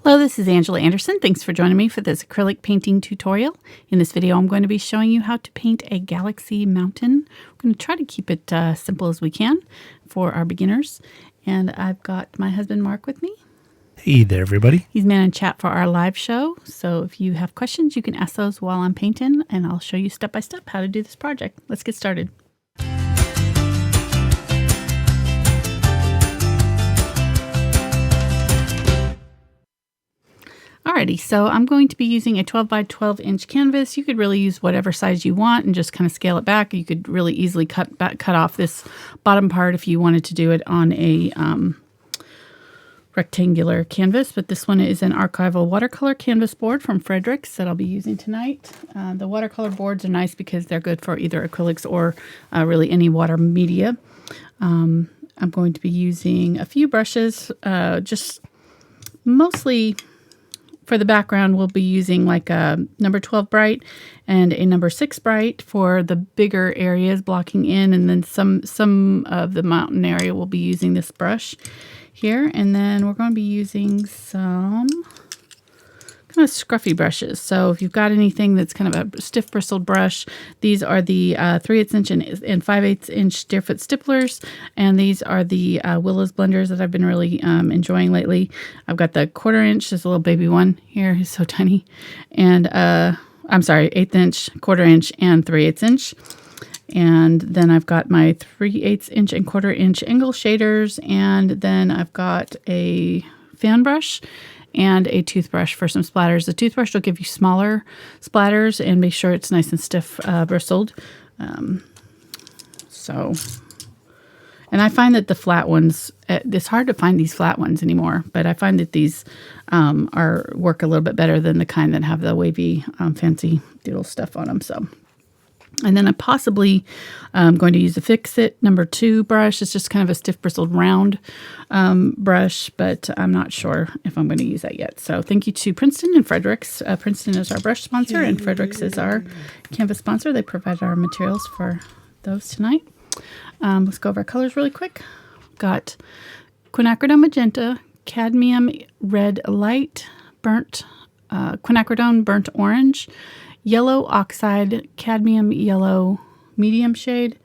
Hello, this is Angela Anderson. Thanks for joining me for this acrylic painting tutorial. In this video, I'm going to be showing you how to paint a galaxy mountain. We're going to try to keep it simple as we can for our beginners. And I've got my husband, Mark, with me. Hey there, everybody. He's man in chat for our live show. So if you have questions, you can ask those while I'm painting, and I'll show you step by step how to do this project. Let's get started. Alrighty, so I'm going to be using a 12 by 12 inch canvas. You could really use whatever size you want and just kind of scale it back. You could really easily cut off this bottom part if you wanted to do it on a rectangular canvas, but this one is an archival watercolor canvas board from Fredrix that I'll be using tonight. The watercolor boards are nice because they're good for either acrylics or really any water media. I'm going to be using a few brushes, just mostly for the background. We'll be using like a number 12 bright and a number 6 bright for the bigger areas blocking in, and then some of the mountain area we'll be using this brush here. And then we're going to be using some kind of scruffy brushes. So if you've got anything that's kind of a stiff bristled brush, these are the 3/8 inch and 5/8 inch Deerfoot Stipplers, and these are the Willow's blenders that I've been really enjoying lately. I've got the 1/4 inch, this little baby one here, he's so tiny, and I'm sorry, 1/8 inch, 1/4 inch, and 3/8 inch. And then I've got my 3/8 inch and 1/4 inch angle shaders, and then I've got a fan brush and a toothbrush for some splatters. The toothbrush will give you smaller splatters and make sure it's nice and stiff bristled. And I find that the flat ones, it's hard to find these flat ones anymore, but I find that these work a little bit better than the kind that have the wavy fancy doodle stuff on them. So. And then I'm possibly going to use the Fix-It number 2 brush. It's just kind of a stiff bristled round brush, but I'm not sure if I'm going to use that yet. So thank you to Princeton and Fredrix. Princeton is our brush sponsor and Fredrix is our canvas sponsor. They provide our materials for those tonight. Let's go over our colors really quick. Got Quinacridone Magenta, Cadmium Red Light, Quinacridone Burnt Orange, Yellow Oxide, Cadmium Yellow medium shade,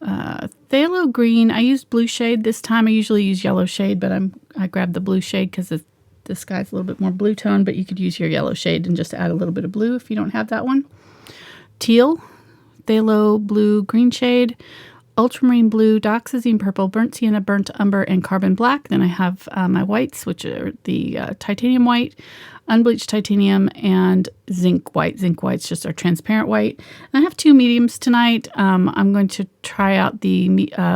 Phthalo Green. I used blue shade this time. I usually use yellow shade, but I grabbed the blue shade because this guy's a little bit more blue tone, but you could use your yellow shade and just add a little bit of blue if you don't have that one. Teal, Phthalo Blue Green shade, Ultramarine Blue, Dioxazine Purple, Burnt Sienna, Burnt Umber, and Carbon Black. Then I have my whites, which are the Titanium White, Unbleached Titanium, and Zinc White. Zinc White's just our transparent white. And I have 2 mediums tonight. I'm going to try out the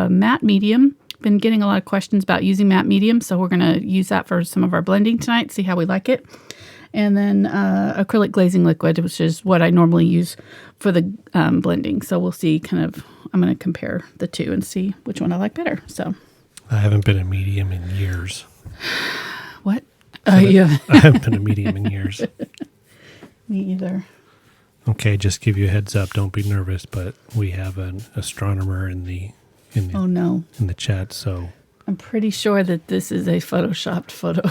matte medium. Been getting a lot of questions about using matte medium, so we're going to use that for some of our blending tonight, see how we like it. And then acrylic glazing liquid, which is what I normally use for the blending. So we'll see I'm going to compare the two and see which one I like better. So I haven't been a medium in years. What? Yeah. I haven't been a medium in years. Me either. Okay, just give you a heads up. Don't be nervous, but we have an astronomer in the oh no, in the chat. So I'm pretty sure that this is a photoshopped photo.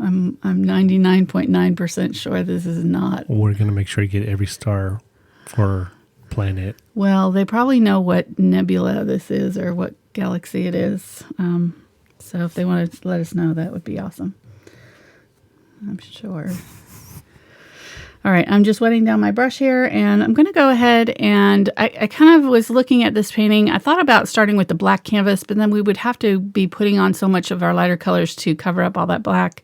I'm 99.9% sure this is not. We're going to make sure you get every star for planet. Well, they probably know what nebula this is or what galaxy it is. So if they want to let us know, that would be awesome. I'm sure. All right, I'm just wetting down my brush here, and I'm going to go ahead and I kind of was looking at this painting. I thought about starting with the black canvas, but then we would have to be putting on so much of our lighter colors to cover up all that black.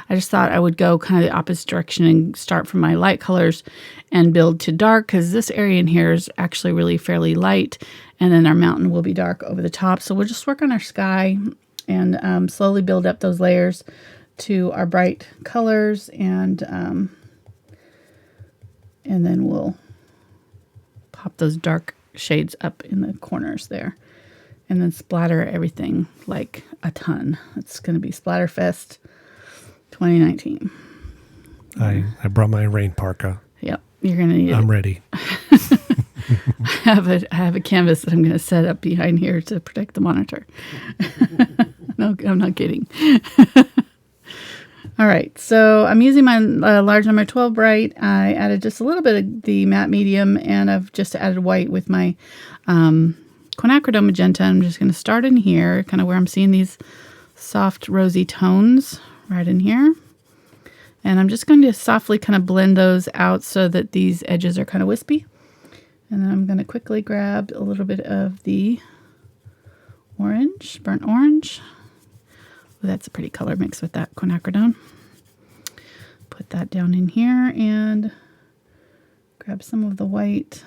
I just thought I would go kind of the opposite direction and start from my light colors and build to dark, because this area in here is actually really fairly light, and then our mountain will be dark over the top. So we'll just work on our sky and slowly build up those layers to our bright colors, and then we'll pop those dark shades up in the corners there, and then splatter everything like a ton. It's going to be Splatterfest 2019. I brought my rain parka. Yep, you're going to need it. I'm ready. I have a canvas that I'm going to set up behind here to protect the monitor. No, I'm not kidding. All right, so I'm using my large number 12 bright. I added just a little bit of the matte medium, and I've just added white with my Quinacridone Magenta. I'm just going to start in here, kind of where I'm seeing these soft rosy tones right in here. And I'm just going to softly kind of blend those out so that these edges are kind of wispy. And then I'm going to quickly grab a little bit of the orange, burnt orange. Ooh, that's a pretty color mix with that quinacridone. Put that down in here and grab some of the white.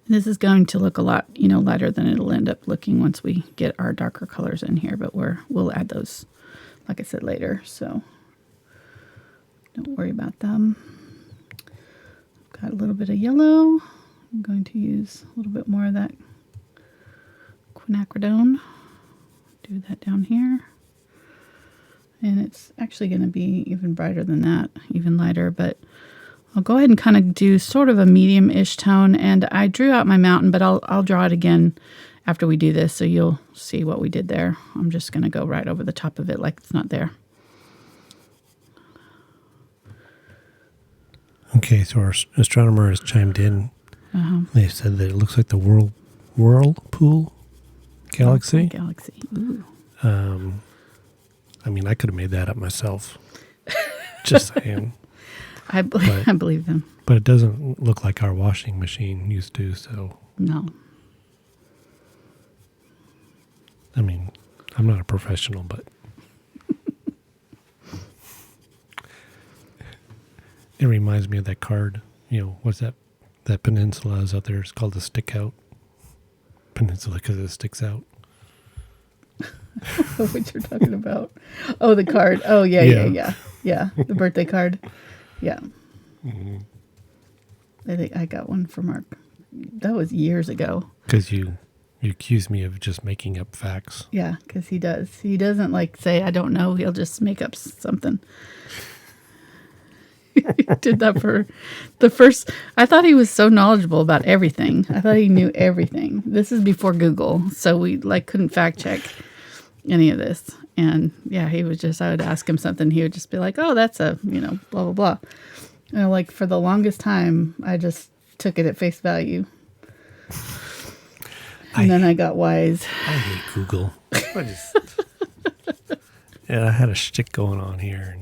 This is going to look a lot, lighter than it'll end up looking once we get our darker colors in here, but we'll add those, like I said, later, so don't worry about them. Got a little bit of yellow. I'm going to use a little bit more of that quinacridone. Do that down here. And it's actually going to be even brighter than that, even lighter, but I'll go ahead and kind of do sort of a medium-ish tone, and I drew out my mountain, but I'll draw it again after we do this, so you'll see what we did there. I'm just going to go right over the top of it like it's not there. Okay, so our astronomer has chimed in. They said that it looks like the whirlpool galaxy. Galaxy. Ooh. I mean, I could have made that up myself. Just saying. I believe them. But it doesn't look like our washing machine used to, so. No. I mean, I'm not a professional, but. It reminds me of that card. What's that? That peninsula is out there. It's called the Stick Out Peninsula because it sticks out. What you're talking about? Oh, the card. Oh, yeah. The birthday card. Yeah. Mm-hmm. I think I got one from Mark. That was years ago. Because you accuse me of just making up facts. Yeah, because he does. He doesn't say, I don't know. He'll just make up something. He did that for the first. I thought he was so knowledgeable about everything. I thought he knew everything. This is before Google, so we couldn't fact check any of this. And yeah, he was just. I would ask him something, he would just be like, "Oh, that's a blah blah blah." And for the longest time, I just took it at face value. And then I got wise. I hate Google. I had a shtick going on here.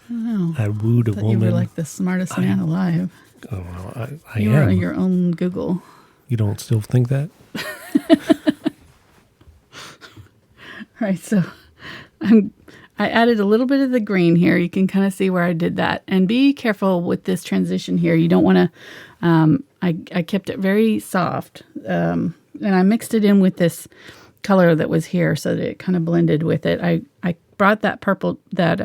And I wooed a woman. You were like the smartest man alive. Oh, well, I you am. were your own Google. You don't still think that? All right, so I added a little bit of the green here. You can kind of see where I did that. And be careful with this transition here. You don't want to, I kept it very soft. And I mixed it in with this color that was here so that it kind of blended with it. I brought that purple, that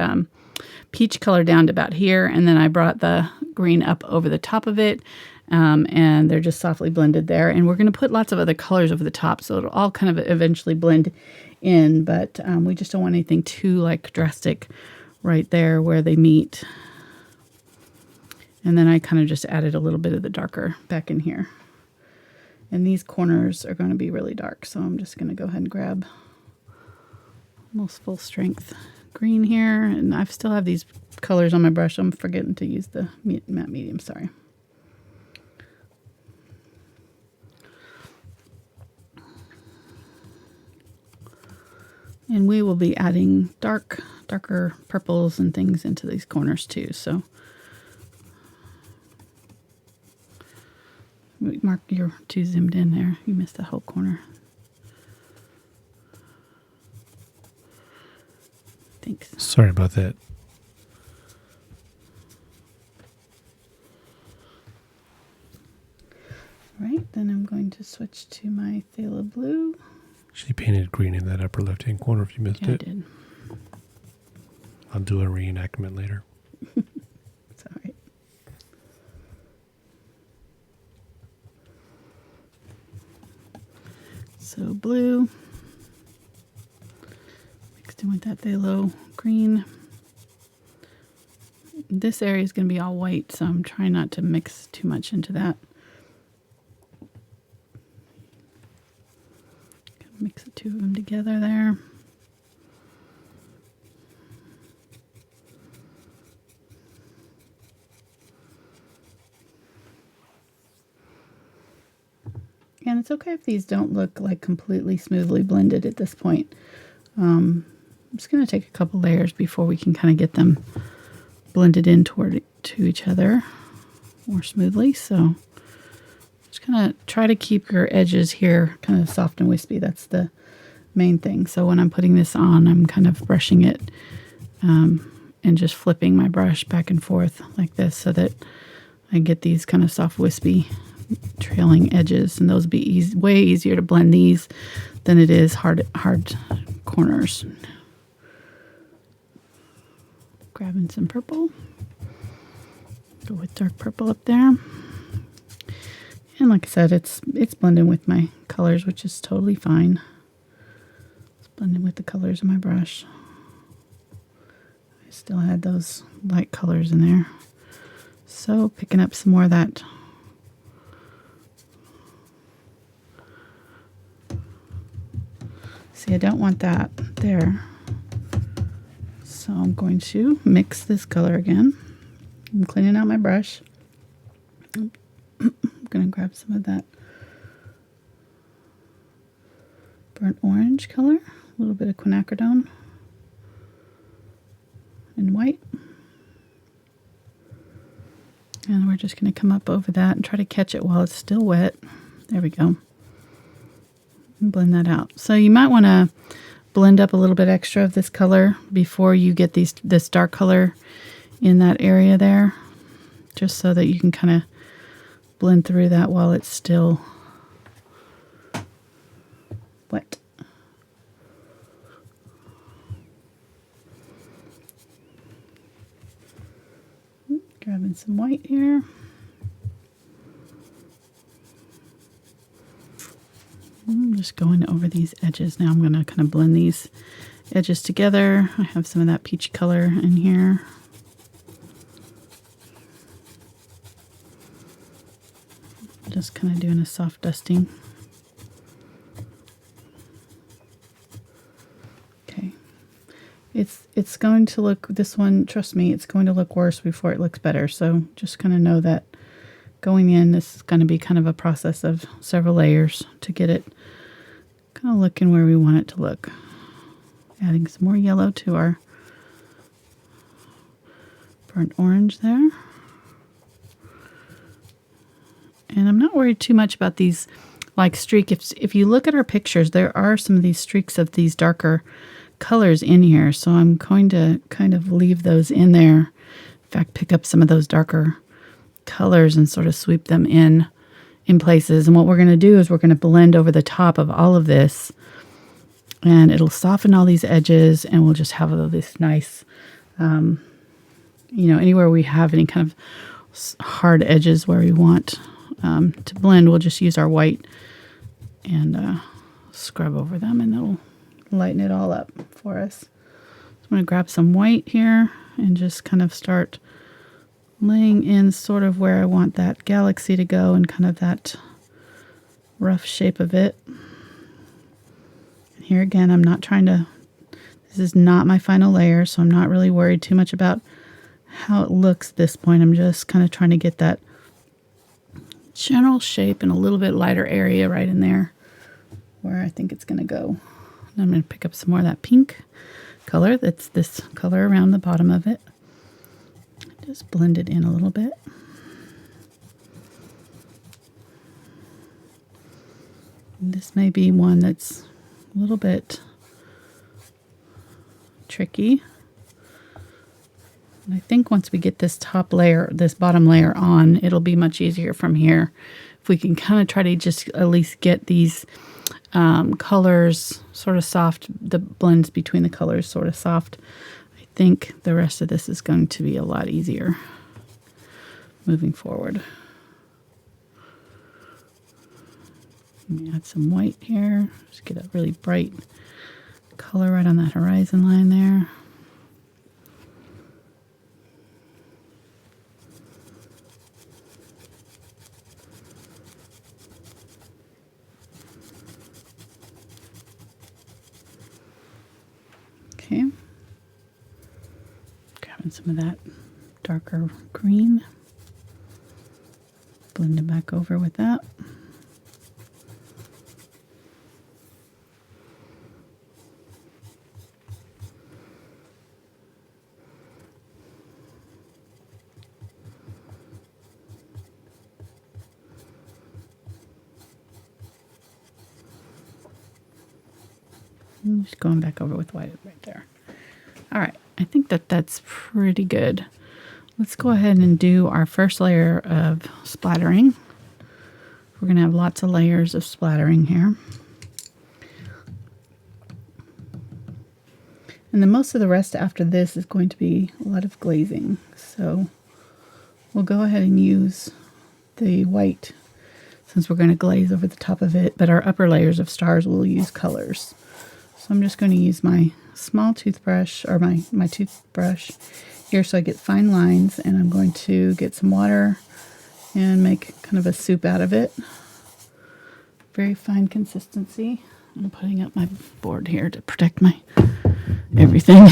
peach color down to about here, and then I brought the green up over the top of it, and they're just softly blended there. And we're going to put lots of other colors over the top, so it'll all kind of eventually blend in, but we just don't want anything too drastic right there where they meet. And then I kind of just added a little bit of the darker back in here. And these corners are going to be really dark, so I'm just going to go ahead and grab almost full strength green here, and I still have these colors on my brush. I'm forgetting to use the matte medium, sorry. And we will be adding darker purples and things into these corners too, so. Mark, you're too zoomed in there. You missed the whole corner. Thanks. Sorry about that. All right, then I'm going to switch to my Phthalo blue. She painted green in that upper left-hand corner if you missed it. I did. I'll do a reenactment later. It's all right. So blue. Mixed in with that phthalo green. This area is going to be all white, so I'm trying not to mix too much into that. Mix the two of them together there. And it's okay if these don't look like completely smoothly blended at this point. I'm just going to take a couple layers before we can kind of get them blended in to each other more smoothly. So just kind of try to keep your edges here kind of soft and wispy. That's the main thing. So when I'm putting this on, I'm kind of brushing it and just flipping my brush back and forth like this so that I get these kind of soft wispy trailing edges, and those would be way easier to blend these than it is hard corners. Grabbing some purple, go with dark purple up there, and like I said, it's blending with my colors, which is totally fine. It's blending with the colors of my brush. I still had those light colors in there, so picking up some more of that See, I don't want that there. So I'm going to mix this color again. I'm cleaning out my brush. I'm going to grab some of that burnt orange color, a little bit of quinacridone and white. And we're just going to come up over that and try to catch it while it's still wet. There we go. And blend that out. So you might want to blend up a little bit extra of this color before you get this dark color in that area there, just so that you can kind of blend through that while it's still wet. Grabbing some white here. I'm just going over these edges now. I'm going to kind of blend these edges together. I have some of that peachy color in here. Just kind of doing a soft dusting. Okay. It's going to look, this one, trust me, it's going to look worse before it looks better. So just kind of know that going in, this is going to be kind of a process of several layers to get it kind of looking where we want it to look. Adding some more yellow to our burnt orange there. And I'm not worried too much about these like streak. If you look at our pictures, there are some of these streaks of these darker colors in here. So I'm going to kind of leave those in there. In fact, pick up some of those darker colors and sort of sweep them in places. And what we're going to do is we're going to blend over the top of all of this, and it'll soften all these edges, and we'll just have this nice, anywhere we have any kind of hard edges where we want to blend, we'll just use our white and scrub over them, and it'll lighten it all up for us. So I'm going to grab some white here and just kind of start laying in sort of where I want that galaxy to go and kind of that rough shape of it. Here again, I'm not trying to, this is not my final layer, so I'm not really worried too much about how it looks at this point. I'm just kind of trying to get that general shape in a little bit lighter area right in there where I think it's going to go. And I'm going to pick up some more of that pink color. That's this color around the bottom of it. Just blend it in a little bit. And this may be one that's a little bit tricky. And I think once we get this top layer, this bottom layer on, it'll be much easier from here. If we can kind of try to just at least get these colors sort of soft, the blends between the colors sort of soft, I think the rest of this is going to be a lot easier moving forward. Let me add some white here. Just get a really bright color right on that horizon line there. Okay. Grabbing some of that darker green. Blend it back over with that. Just going back over with white right there. All right, I think that that's pretty good. Let's go ahead and do our first layer of splattering. We're going to have lots of layers of splattering here. And then most of the rest after this is going to be a lot of glazing. So we'll go ahead and use the white since we're going to glaze over the top of it, but our upper layers of stars will use colors. So I'm just going to use my small toothbrush, or my toothbrush here so I get fine lines, and I'm going to get some water and make kind of a soup out of it. Very fine consistency. I'm putting up my board here to protect my everything.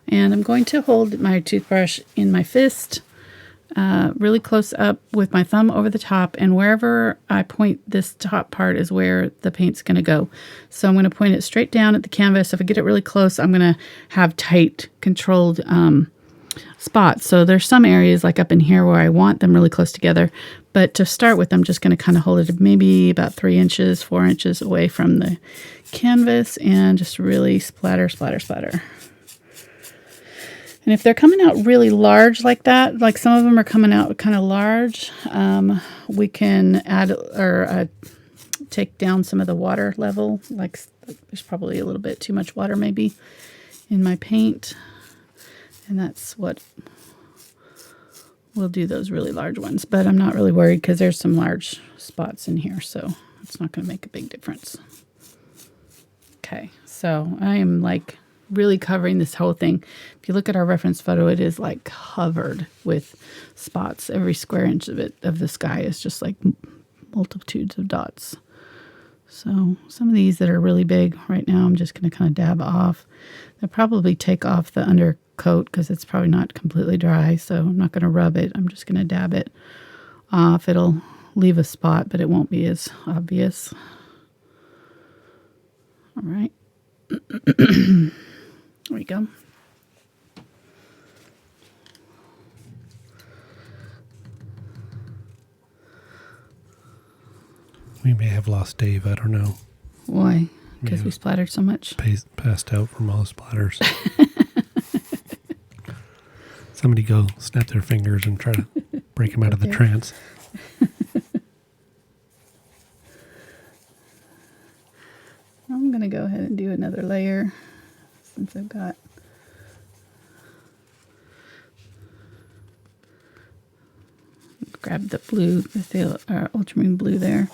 And I'm going to hold my toothbrush in my fist, really close up with my thumb over the top, and wherever I point this top part is where the paint's going to go. So I'm going to point it straight down at the canvas. If I get it really close, I'm going to have tight, controlled spots. So there's some areas like up in here where I want them really close together. But to start with, I'm just going to kind of hold it maybe about 3 inches, 4 inches away from the canvas and just really splatter, splatter, splatter. And if they're coming out really large like that, like some of them are coming out kind of large, we can add or take down some of the water level. Like there's probably a little bit too much water maybe in my paint. And that's what we'll do, those really large ones. But I'm not really worried because there's some large spots in here, so it's not going to make a big difference. Okay, so I am like really covering this whole thing. If you look at our reference photo, it is like covered with spots. Every square inch of it, of the sky, is just like multitudes of dots. So some of these that are really big right now, I'm just going to kind of dab off. They'll probably take off the undercoat because it's probably not completely dry, so I'm not going to rub it. I'm just going to dab it off. It'll leave a spot, but it won't be as obvious. All right. There we go. We may have lost Dave. I don't know. Why? Because we splattered so much? Passed out from all the splatters. Somebody go snap their fingers and try to break him out of the trance. I'm going to go ahead and do another layer since I've got grab the blue, the ultramarine blue there,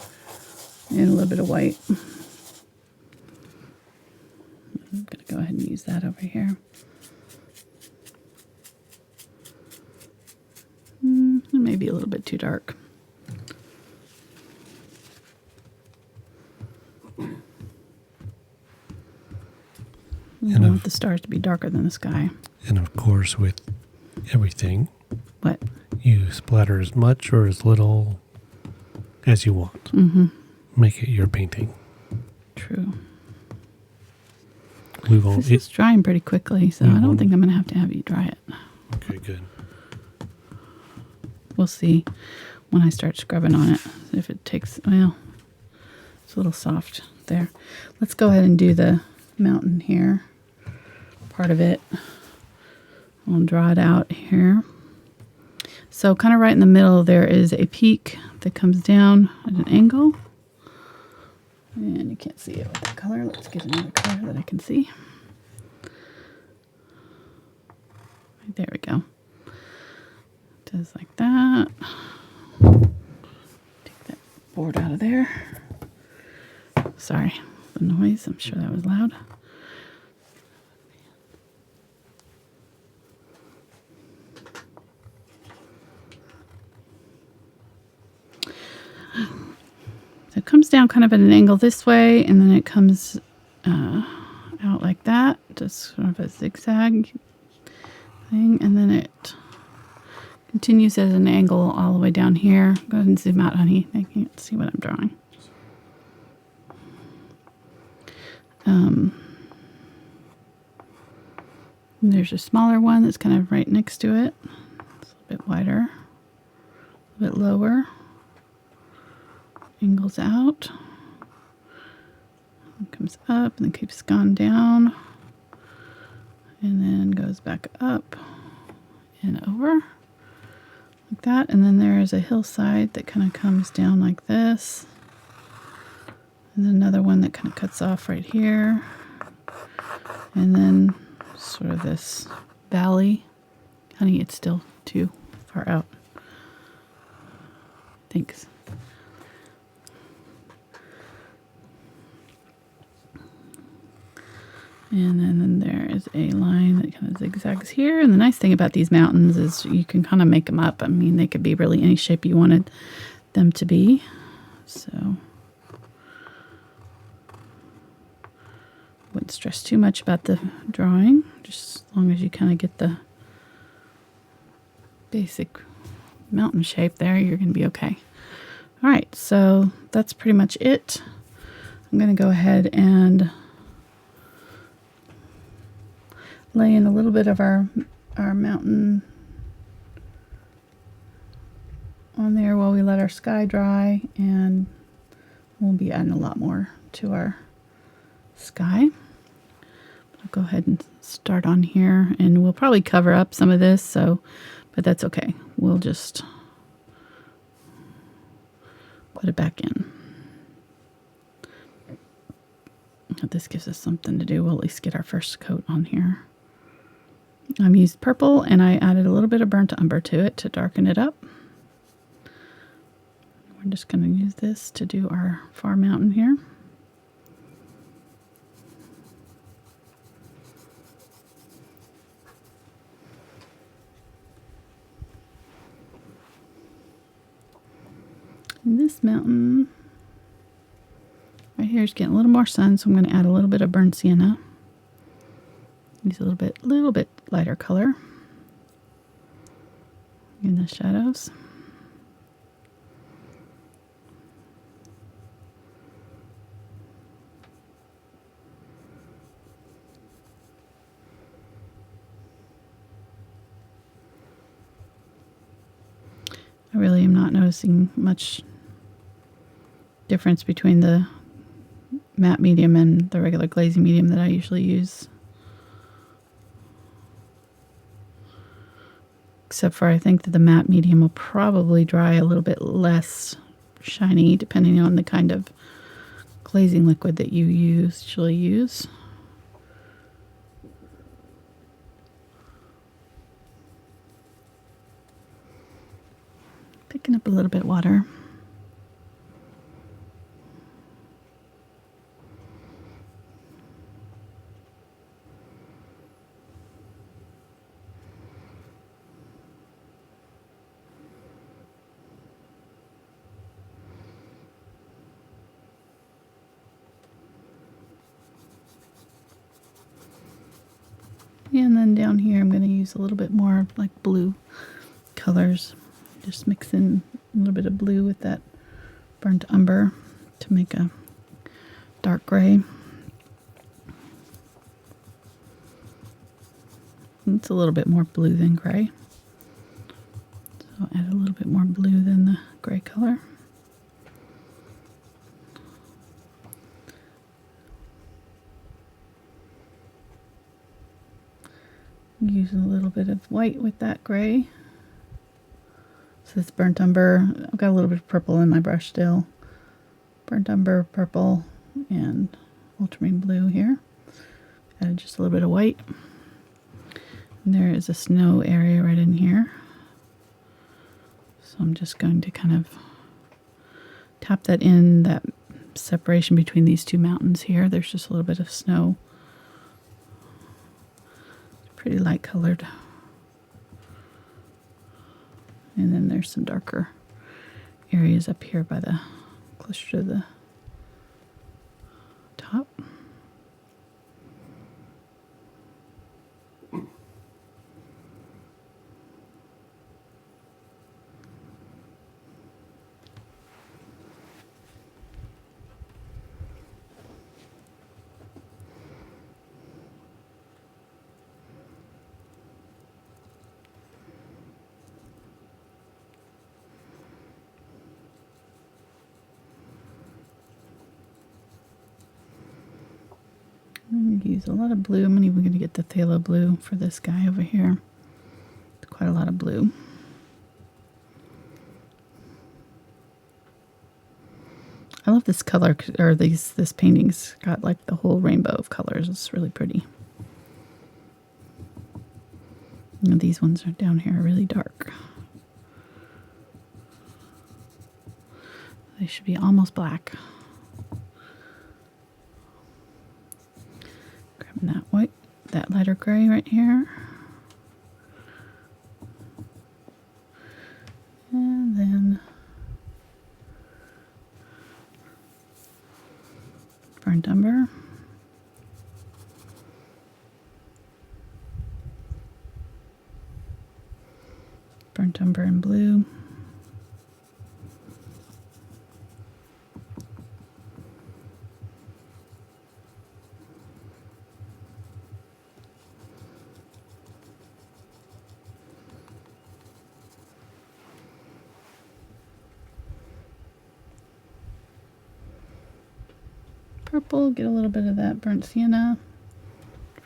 and a little bit of white. I'm going to go ahead and use that over here. Maybe a little bit too dark. I want the stars to be darker than the sky. And of course, with everything, what? You splatter as much or as little as you want. Mm-hmm. Make it your painting. True. We won't. This is drying pretty quickly, so I don't think I'm going to have you dry it. Okay, good. We'll see when I start scrubbing on it. If it takes, well, it's a little soft there. Let's go ahead and do the mountain here. Part of it. I'll draw it out here. So kind of right in the middle there is a peak that comes down at an angle. And you can't see it with that color. Let's get another color that I can see. Right, there we go. Does like that. Take that board out of there. Sorry, the noise. I'm sure that was loud. So it comes down kind of at an angle this way, and then it comes out like that, just sort of a zigzag thing, and then it continues at an angle all the way down here. Go ahead and zoom out, honey. I can't see what I'm drawing. There's a smaller one that's kind of right next to it. It's a little bit wider, a bit lower. Angles out. Comes up and then keeps going down. And then goes back up and over. Like that. And then there is a hillside that kind of comes down like this. And then another one that kind of cuts off right here. And then sort of this valley. Honey, it's still too far out. Thanks. And then there is a line that kind of zigzags here. And the nice thing about these mountains is you can kind of make them up. I mean, they could be really any shape you wanted them to be. So wouldn't stress too much about the drawing, just as long as you kind of get the basic mountain shape there, you're going to be okay. All right, so that's pretty much it. I'm going to go ahead and lay in a little bit of our mountain on there while we let our sky dry, and we'll be adding a lot more to our sky. I'll go ahead and start on here, and we'll probably cover up some of this, but that's okay. We'll just put it back in. This gives us something to do. We'll at least get our first coat on here. I used purple, and I added a little bit of burnt umber to it to darken it up. We're just going to use this to do our far mountain here. And this mountain right here is getting a little more sun, so I'm going to add a little bit of burnt sienna. Use a little bit lighter color in the shadows. I really am not noticing much difference between the matte medium and the regular glazing medium that I usually use. Except for I think that the matte medium will probably dry a little bit less shiny depending on the kind of glazing liquid that you usually use. Picking up a little bit of water. And then down here I'm going to use a little bit more like blue colors. Just mix in a little bit of blue with that burnt umber to make a dark gray. It's a little bit more blue than gray. So I'll add a little bit more blue than the gray color. Use a little bit of white with that gray. So this burnt umber, I've got a little bit of purple in my brush still. Burnt umber, purple, and ultramarine blue here. Added just a little bit of white. And there is a snow area right in here. So I'm just going to kind of tap that in, that separation between these two mountains here. There's just a little bit of snow. Pretty light colored. And then there's some darker areas up here by the closer to the top. I'm gonna use a lot of blue. I'm even going to get the phthalo blue for this guy over here. It's quite a lot of blue. I love this color, or this painting's got like the whole rainbow of colors. It's really pretty. And these ones are down here really dark. They should be almost black. Grabbing that white, that lighter gray right here. And then burnt umber. Burnt umber and blue. Purple, get a little bit of that burnt sienna.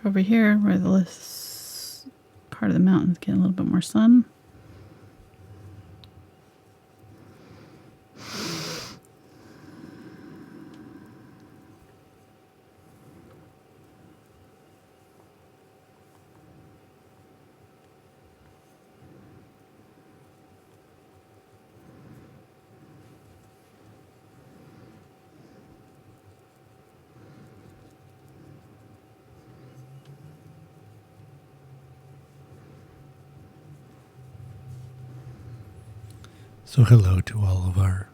Over here, where this part of the mountain's getting a little bit more sun. So hello to all of our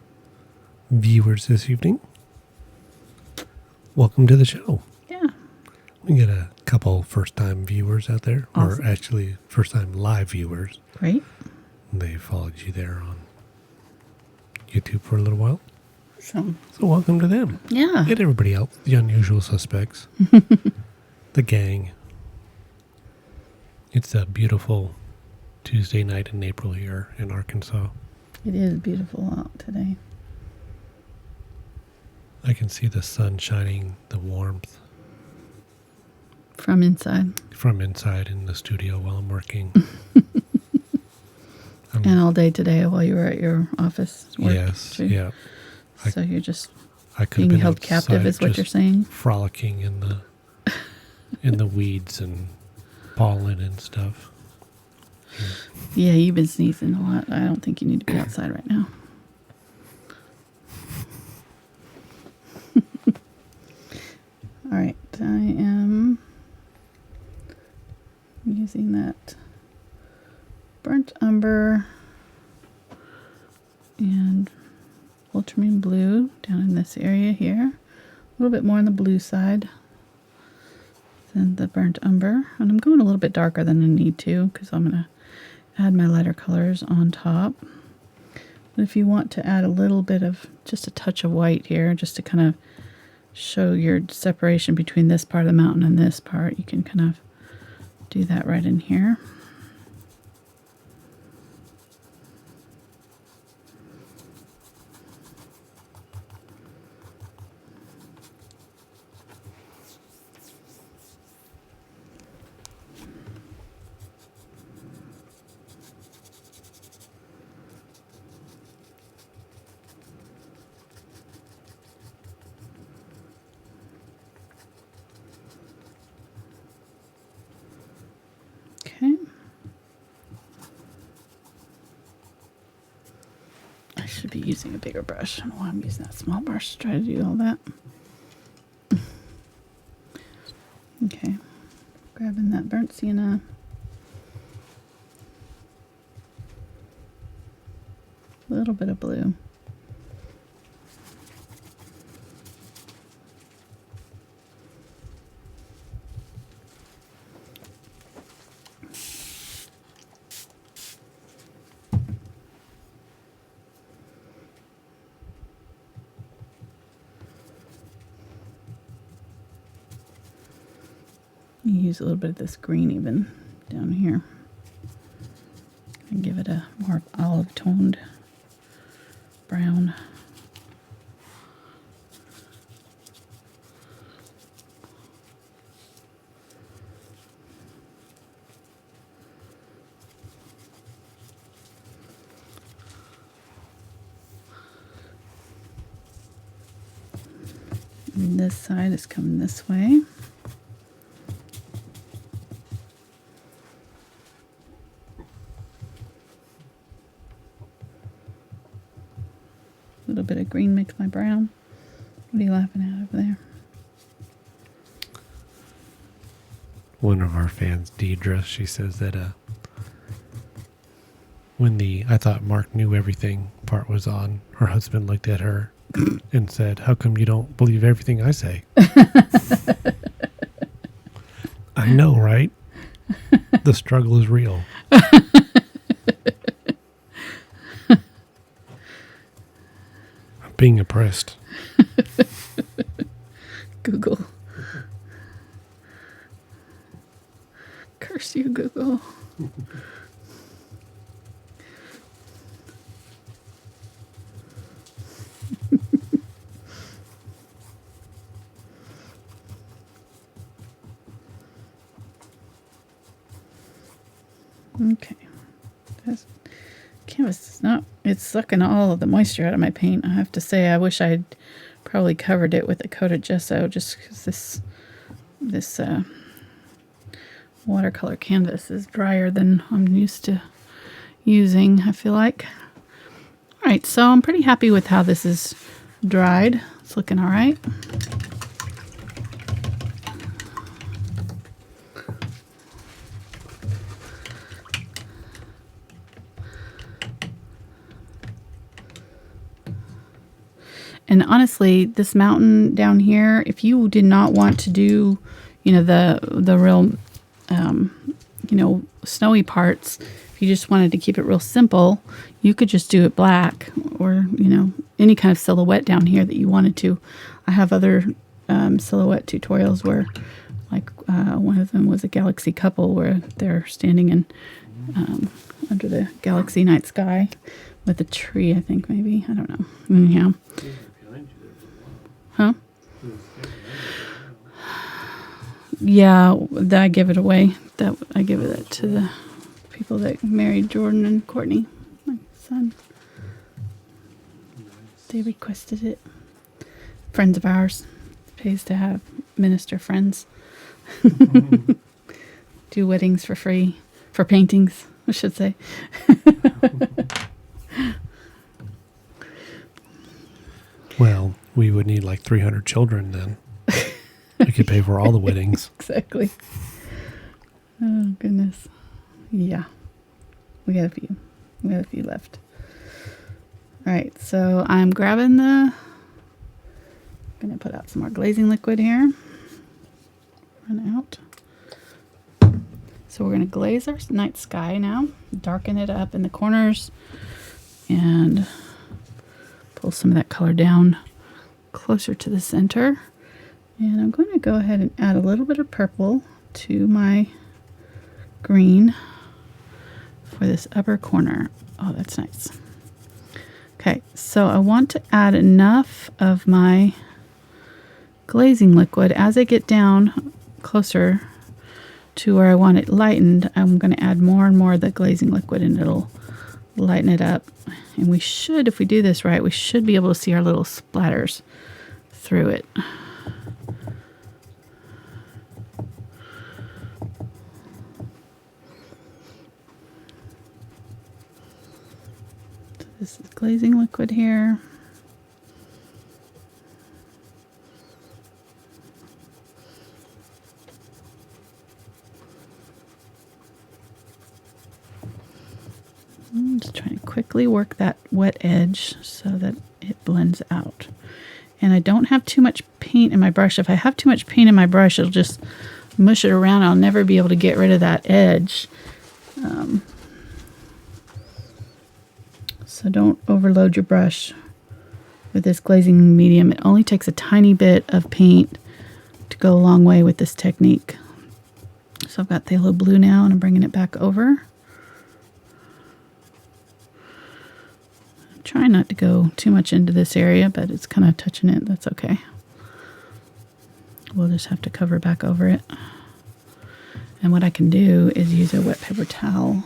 viewers this evening. Welcome to the show. Yeah. We get a couple first-time viewers out there, Awesome. or actually first-time live viewers. Great. They followed you there on YouTube for a little while. So welcome to them. yeah. And everybody else, the unusual suspects, the gang. It's a beautiful Tuesday night in April here in Arkansas. It is beautiful out today. I can see the sun shining, the warmth From inside. from inside in the studio while I'm working. And all day today while you were at your office work. Yes, too. yeah. So you're just I could have being been held captive outside is what just you're saying? frolicking in the weeds and pollen and stuff. Yeah, you've been sneezing a lot. I don't think you need to be outside right now. All right, I am using that burnt umber and ultramarine blue down in this area here. A little bit more on the blue side than the burnt umber. And I'm going a little bit darker than I need to because I'm going to add my lighter colors on top. But if you want to add a little bit of, just a touch of white here, just to kind of show your separation between this part of the mountain and this part, you can kind of do that right in here. Okay. I should be using a bigger brush. I don't know why I'm using that small brush to try to do all that. Okay. Grabbing that burnt sienna. A little bit of blue. Use a little bit of this green even down here and give it a more olive toned brown. And this side is coming this way. A little bit of green makes my brown. What are you laughing at over there? One of our fans, Deidre, she says that when the "I thought Mark knew everything" part was on, her husband looked at her and said, "How come you don't believe everything I say?" I know, right? The struggle is real. I'm being oppressed. Google. Curse you, Google. Okay. This canvas is not, it's sucking all of the moisture out of my paint. I have to say, I wish I'd probably covered it with a coat of gesso, just because this watercolor canvas is drier than I'm used to using, I feel like. All right, so I'm pretty happy with how this is dried. It's looking all right. And honestly, this mountain down here, if you did not want to do, you know, the real, you know, snowy parts, if you just wanted to keep it real simple, you could just do it black, or, you know, any kind of silhouette down here that you wanted to. I have other silhouette tutorials where, like, one of them was a galaxy couple where they're standing in under the galaxy night sky with a tree, I think, maybe. I don't know. Anyhow. Huh? Yeah, I give it away. I give it to the people that married Jordan and Courtney, my son. They requested it. Friends of ours. Pays to have minister friends. Do weddings for free. For paintings, I should say. Well, we would need like 300 children then. We could pay for all the weddings. Exactly. Oh, goodness. Yeah. We got a few. We got a few left. All right, so I'm grabbing going to put out some more glazing liquid here. Run out. So we're going to glaze our night sky now. Darken it up in the corners. And pull some of that color down closer to the center. And I'm going to go ahead and add a little bit of purple to my green for this upper corner. Oh, that's nice. Okay, so I want to add enough of my glazing liquid. As I get down closer to where I want it lightened, I'm going to add more and more of the glazing liquid, and it'll lighten it up. And we should, if we do this right, we should be able to see our little splatters through it. So this is glazing liquid here. I'm just trying to quickly work that wet edge so that it blends out. And I don't have too much paint in my brush. If I have too much paint in my brush, it'll just mush it around. I'll never be able to get rid of that edge. So don't overload your brush with this glazing medium. It only takes a tiny bit of paint to go a long way with this technique. So I've got Phthalo blue now, and I'm bringing it back over. Try not to go too much into this area, but it's kind of touching it. That's okay. We'll just have to cover back over it. And what I can do is use a wet paper towel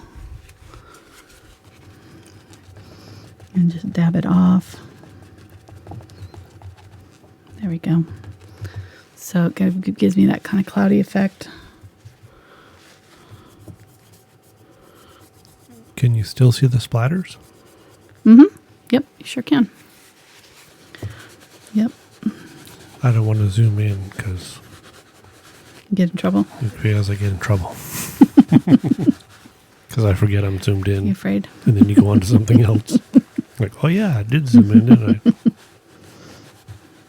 and just dab it off. There we go. So it gives me that kind of cloudy effect. Can you still see the splatters? Mm-hmm. Yep, you sure can. Yep. I don't want to zoom in because Get in trouble? I get in trouble. Because I forget I'm zoomed in. You afraid? And then you go on to something else. Like, oh yeah, I did zoom in, didn't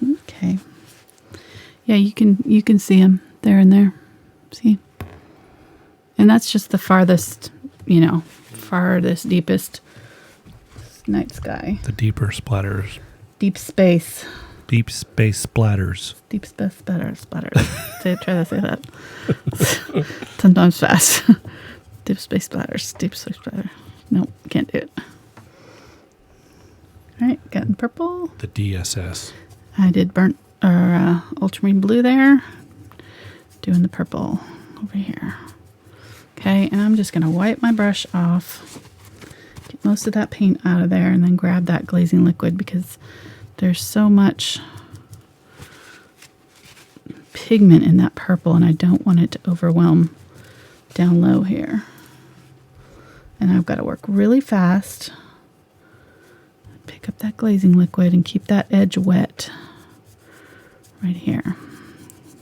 I? Okay. Yeah, you can see them there and there. See? And that's just the farthest, deepest night sky. The deeper splatters. Deep space. Deep space splatters. Deep space splatters. Try to say that. Sometimes fast. Deep space splatters. Deep space splatter. Nope, can't do it. All right, got in purple. The DSS. I did ultramarine blue there. Doing the purple over here. Okay, and I'm just going to wipe my brush off. Get most of that paint out of there and then grab that glazing liquid because there's so much pigment in that purple and I don't want it to overwhelm down low here. And I've got to work really fast. Pick up that glazing liquid and keep that edge wet right here.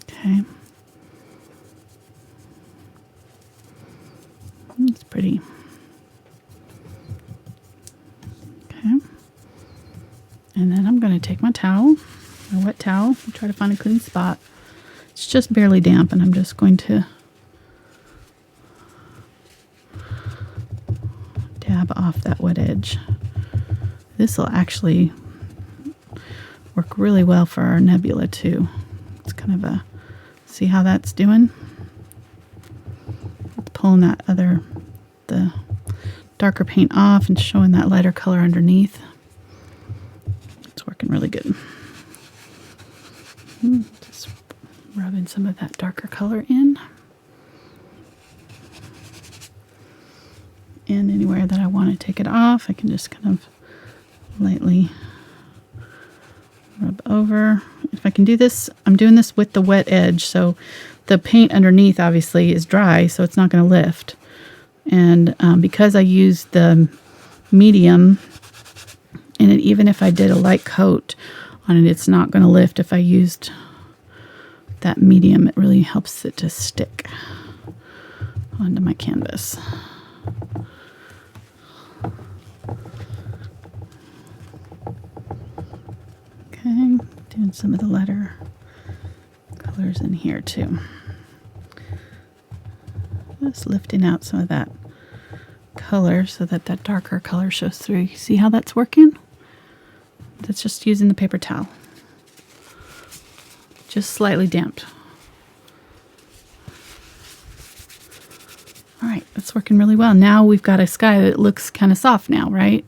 Okay. It's pretty. Okay. And then I'm going to take my towel, my wet towel, and try to find a clean spot. It's just barely damp, and I'm just going to dab off that wet edge. This will actually work really well for our nebula too. It's kind of a, see how that's doing? It's pulling the darker paint off and showing that lighter color underneath. It's working really good. Just rubbing some of that darker color in. And anywhere that I want to take it off, I can just kind of lightly rub over. If I can do this, I'm doing this with the wet edge, so the paint underneath obviously is dry, so it's not going to lift. And because I used the medium in it, even if I did a light coat on it, it's not going to lift. If I used that medium, it really helps it to stick onto my canvas. Okay, doing some of the lighter colors in here too. Just lifting out some of that color so that that darker color shows through. You see how that's working? That's just using the paper towel. Just slightly damped. All right, that's working really well. Now we've got a sky that looks kind of soft now, right?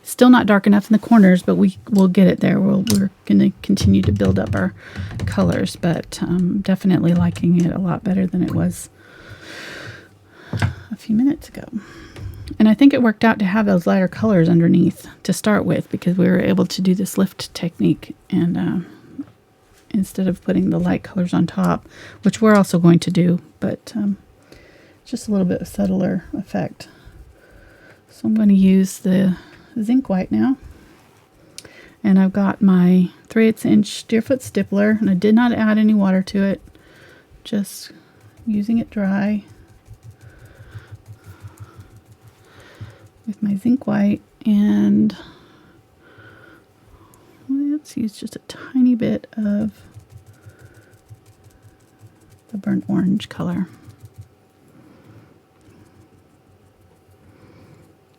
Still not dark enough in the corners, but we'll get it there. We're going to continue to build up our colors, but definitely liking it a lot better than it was a few minutes ago. And I think it worked out to have those lighter colors underneath to start with because we were able to do this lift technique and instead of putting the light colors on top, which we're also going to do, but just a little bit of subtler effect. So I'm going to use the Zinc White now. And I've got my 3/8 inch Deerfoot Stippler, and I did not add any water to it, just using it dry with my Zinc White, and let's use just a tiny bit of the burnt orange color.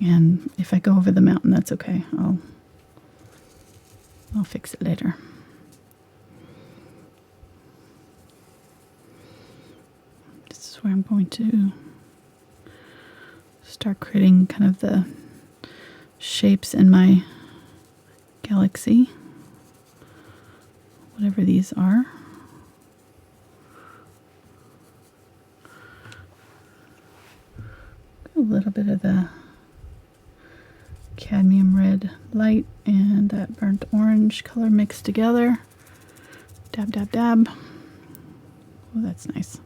And if I go over the mountain, that's okay. I'll fix it later. This is where I'm going to start creating kind of the shapes in my galaxy, whatever these are. A little bit of the Cadmium Red Light and that burnt orange color mixed together. Dab, dab, dab. Oh, that's nice.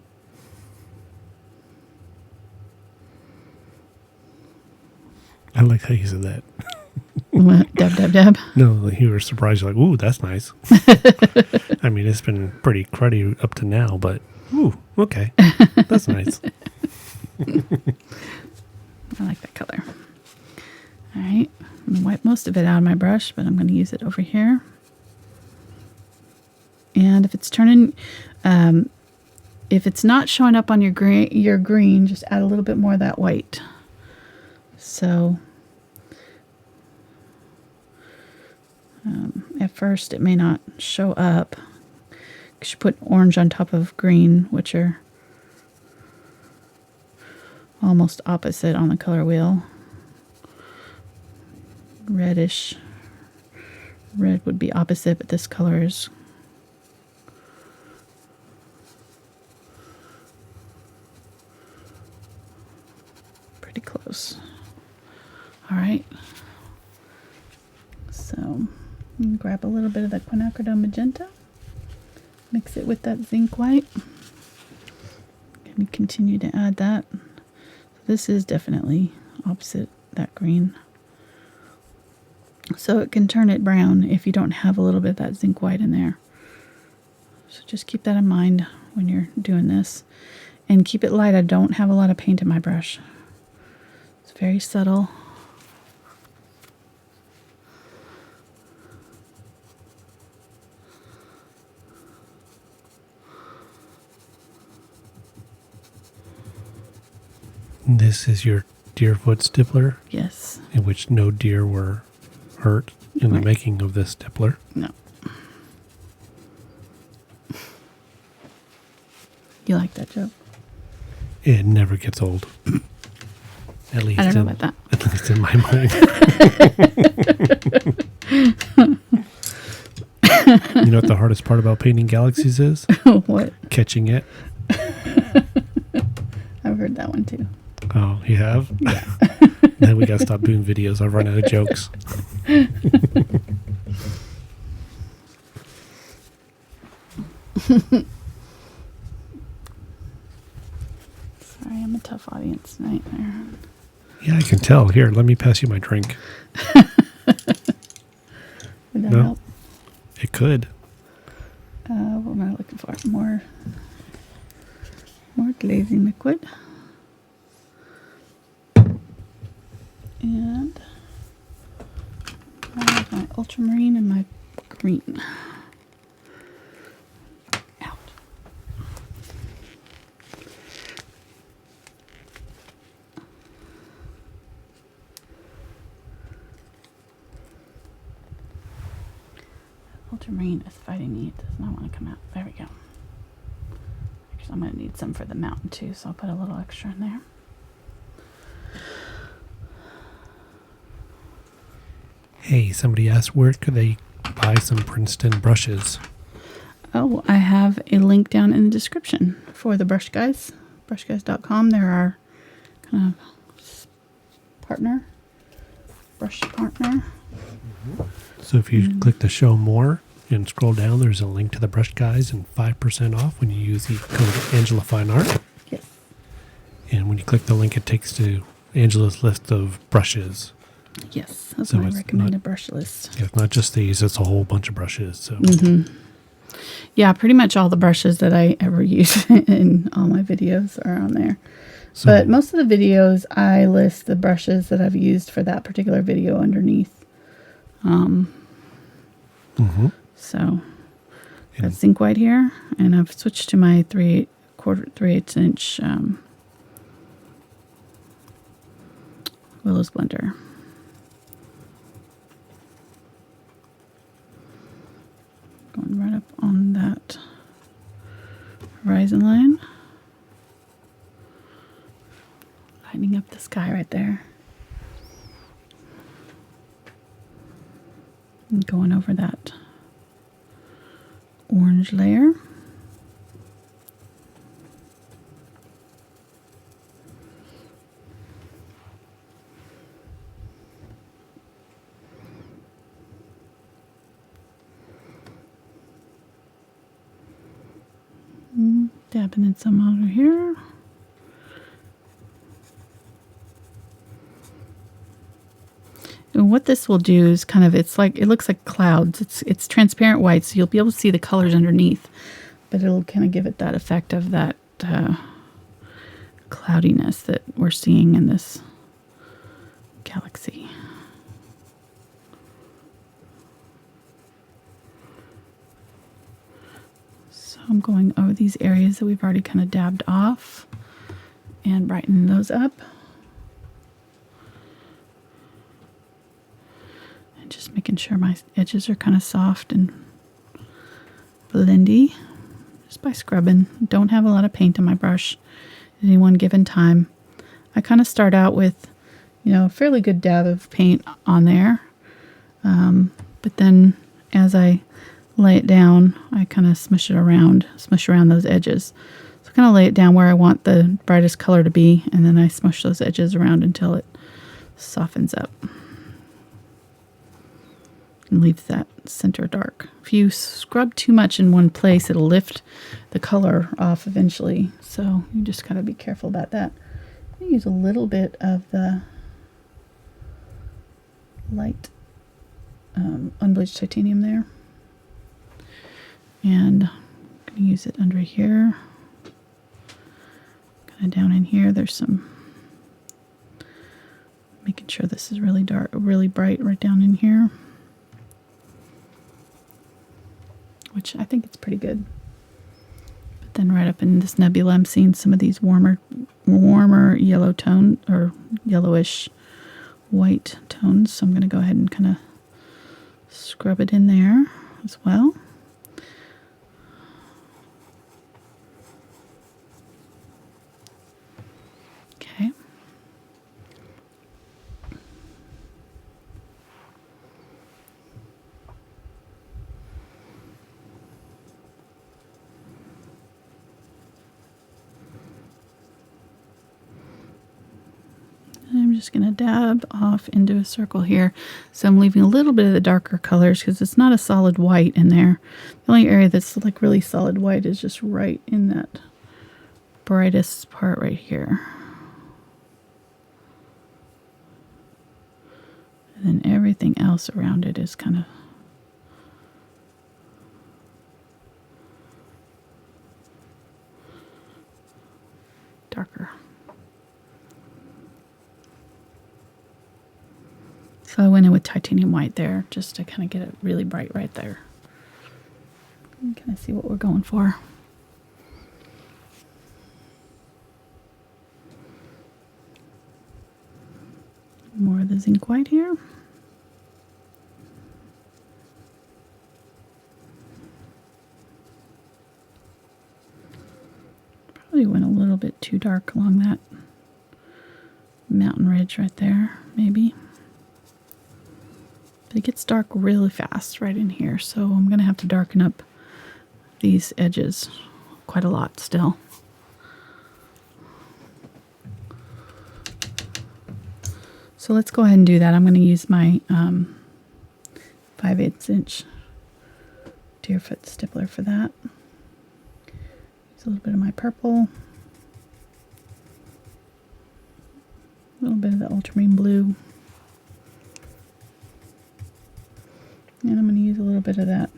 I like how you said that. What? Dab, dab, dab. No, you were surprised. You're like, ooh, that's nice. I mean, it's been pretty cruddy up to now, but ooh, okay. That's nice. I like that color. All right. I'm going to wipe most of it out of my brush, but I'm going to use it over here. And if it's turning, if it's not showing up on your green, just add a little bit more of that white. So at first it may not show up because you put orange on top of green, which are almost opposite on the color wheel. Reddish. Red would be opposite, but this color is pretty close. All right. So grab a little bit of the Quinacridone Magenta. Mix it with that Zinc White. And continue to add that. This is definitely opposite that green. So it can turn it brown if you don't have a little bit of that Zinc White in there. So just keep that in mind when you're doing this. And keep it light. I don't have a lot of paint in my brush. It's very subtle. This is your Deerfoot Stippler? Yes. In which no deer were hurt in the making of this Stippler? No. You like that joke? It never gets old. At least I don't know about that. At least in my mind. You know what the hardest part about painting galaxies is? What? Catching it. I've heard that one too. Oh, you have? Yeah. Then we gotta stop doing videos. I've run out of jokes. Sorry, I'm a tough audience tonight. Yeah, I can tell. Here, let me pass you my drink. Would that No. help? It could. What am I looking for? More glazing liquid. And I have my ultramarine and my green. Out. Ultramarine is fighting me. It does not want to come out. There we go. Actually, I'm going to need some for the mountain too, so I'll put a little extra in there. Hey, somebody asked where could they buy some Princeton brushes? Oh, I have a link down in the description for the Brush Guys. Brushguys.com. They're our kind of brush partner. So if you click the show more and scroll down, there's a link to the Brush Guys and 5% off when you use the code Angela Fine Art. Yes. And when you click the link, it takes to Angela's list of brushes. Yes, that's So my it's recommended brush list. Yeah, it's not just these, it's a whole bunch of brushes. So Yeah, pretty much all the brushes that I ever use in all my videos are on there. So- But most of the videos, I list the brushes that I've used for that particular video underneath. So I've got Zinc White here, and I've switched to my 3/8 inch Willow's blender. Going right up on that horizon line. Lighting up the sky right there. And going over that orange layer. dabbing in some over here. And what this will do is kind of, it's like, it looks like clouds. It's transparent white, so you'll be able to see the colors underneath, but it'll kind of give it that effect of that cloudiness that we're seeing in this galaxy. So I'm going over these areas that we've already kind of dabbed off and brightening those up. Just making sure my edges are kind of soft and blendy just by scrubbing. Don't have a lot of paint on my brush at any one given time. I kind of start out with, you know, a fairly good dab of paint on there, but then as I lay it down, I kind of smush around those edges. So I kind of lay it down where I want the brightest color to be, and then I smush those edges around until it softens up and leaves that center dark. If you scrub too much in one place, it'll lift the color off eventually. So you just gotta be careful about that. I'm gonna use a little bit of the light unbleached titanium there. And I'm gonna use it under here. Kind of down in here, there's some, making sure this is really dark, really bright right down in here. Which I think it's pretty good. But then right up in this nebula, I'm seeing some of these warmer yellow tone, or yellowish white tones. So I'm going to go ahead and kind of scrub it in there as well. Okay. I'm just going to dab off into a circle here. So I'm leaving a little bit of the darker colors because it's not a solid white in there. The only area that's like really solid white is just right in that brightest part right here. And then everything else around it is kind of darker. So I went in with titanium white there just to kind of get it really bright right there. And kind of see what we're going for. More of the zinc white here. Probably went a little bit too dark along that mountain ridge right there, maybe. But it gets dark really fast right in here, so I'm going to have to darken up these edges quite a lot still. So let's go ahead and do that. I'm going to use my 5/8 inch Deerfoot Stippler for that. Use a little bit of my purple, a little bit of the Ultramarine Blue, and I'm going to use a little bit of that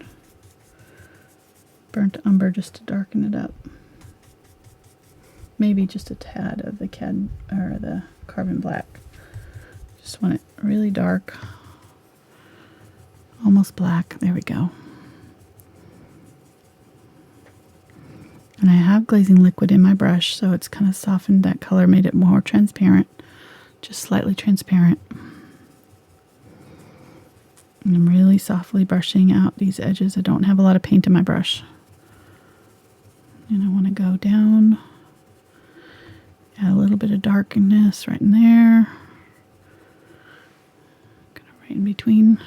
burnt umber just to darken it up. Maybe just a tad of the the carbon black. Just want it really dark, almost black. There we go. And I have glazing liquid in my brush, so it's kind of softened that color, made it more transparent, just slightly transparent. And I'm really softly brushing out these edges. I don't have a lot of paint in my brush. And I want to go down, add a little bit of darkness right in there. Kind of right in between.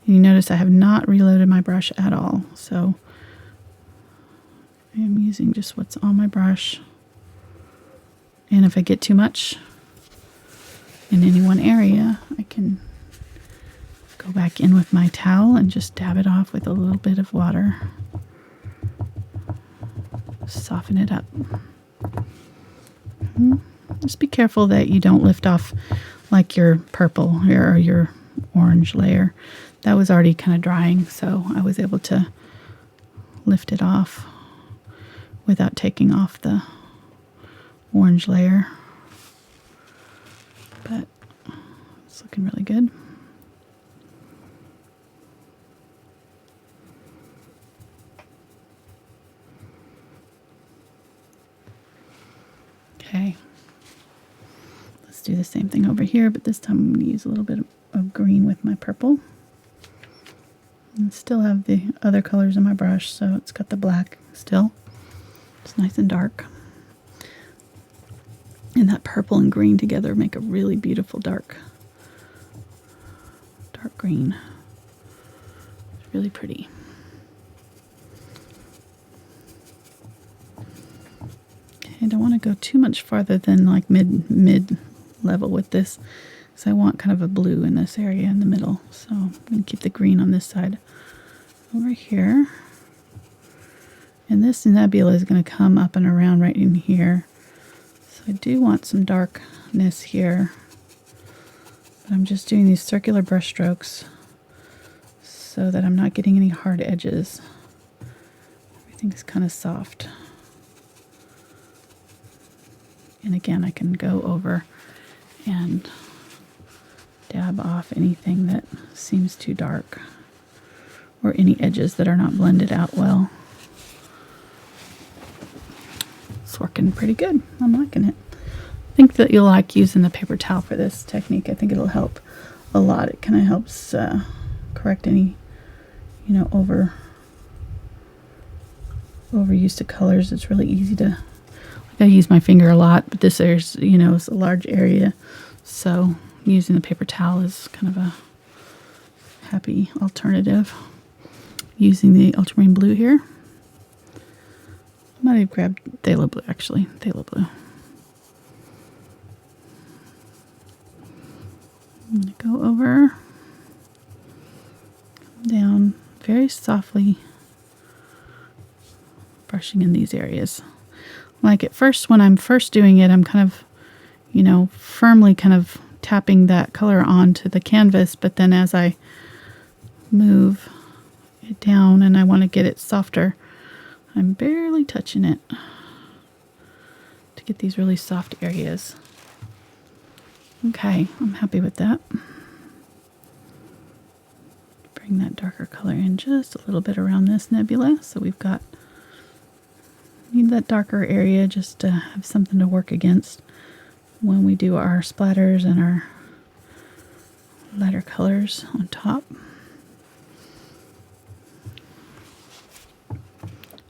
And you notice I have not reloaded my brush at all. So I am using just what's on my brush. And if I get too much in any one area, I can go Go back in with my towel and just dab it off with a little bit of water. Soften it up. Just be careful that you don't lift off like your purple or your orange layer. That was already kind of drying, so I was able to lift it off without taking off the orange layer. But it's looking really good. Okay, let's do the same thing over here, but this time I'm going to use a little bit of green with my purple. And still have the other colors in my brush, so it's got the black still. It's nice and dark. And that purple and green together make a really beautiful dark green. It's really pretty. I don't want to go too much farther than like mid level with this, because I want kind of a blue in this area in the middle. So I'm going to keep the green on this side over here. And this nebula is going to come up and around right in here. So I do want some darkness here. But I'm just doing these circular brush strokes so that I'm not getting any hard edges. Everything's kind of soft. And again, I can go over and dab off anything that seems too dark or any edges that are not blended out well. It's working pretty good. I'm liking it. I think that you'll like using the paper towel for this technique. I think it'll help a lot. It kind of helps correct any, overuse of colors. It's really easy to... I use my finger a lot, but this is, is a large area, so using the paper towel is kind of a happy alternative. Using the Ultramarine Blue here. I might have grabbed Phthalo Blue, actually. Phthalo Blue. I'm going to go over, down very softly, brushing in these areas. Like at first, when I'm first doing it, I'm kind of, firmly kind of tapping that color onto the canvas. But then as I move it down and I want to get it softer, I'm barely touching it to get these really soft areas. Okay, I'm happy with that. Bring that darker color in just a little bit around this nebula. So we've got... need that darker area just to have something to work against when we do our splatters and our lighter colors on top.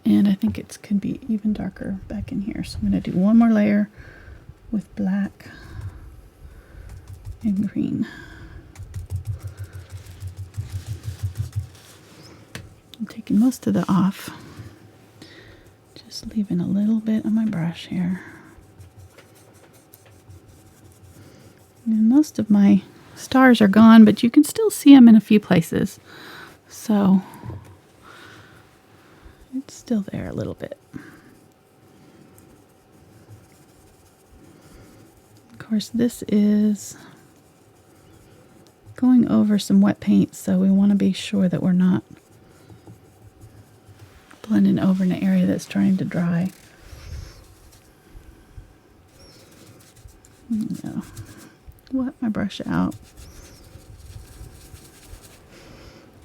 And I think it could be even darker back in here. So I'm going to do one more layer with black and green. I'm taking most of the off. Just leaving a little bit on my brush here. And most of my stars are gone, but you can still see them in a few places. So it's still there a little bit. Of course, this is going over some wet paint, so we want to be sure that we're not blending over in an area that's trying to dry. Wet my brush out.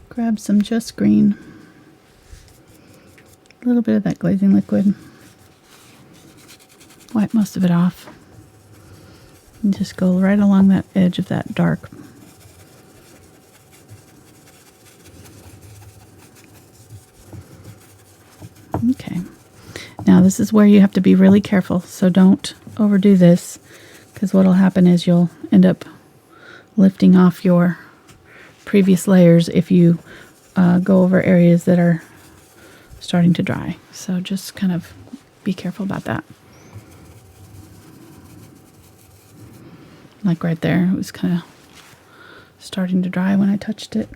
Grab some just green. A little bit of that glazing liquid. Wipe most of it off. And just go right along that edge of that dark. Okay. Now this is where you have to be really careful, so don't overdo this, because what will happen is you'll end up lifting off your previous layers if you go over areas that are starting to dry. So just kind of be careful about that. Like right there, it was kind of starting to dry when I touched it.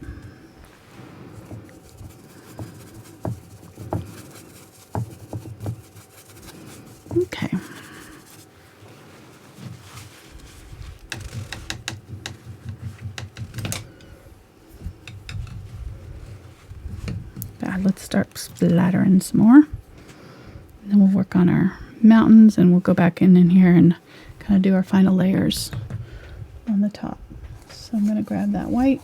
Okay. Let's start splattering some more. And then we'll work on our mountains, and we'll go back in here and kind of do our final layers on the top. So I'm going to grab that white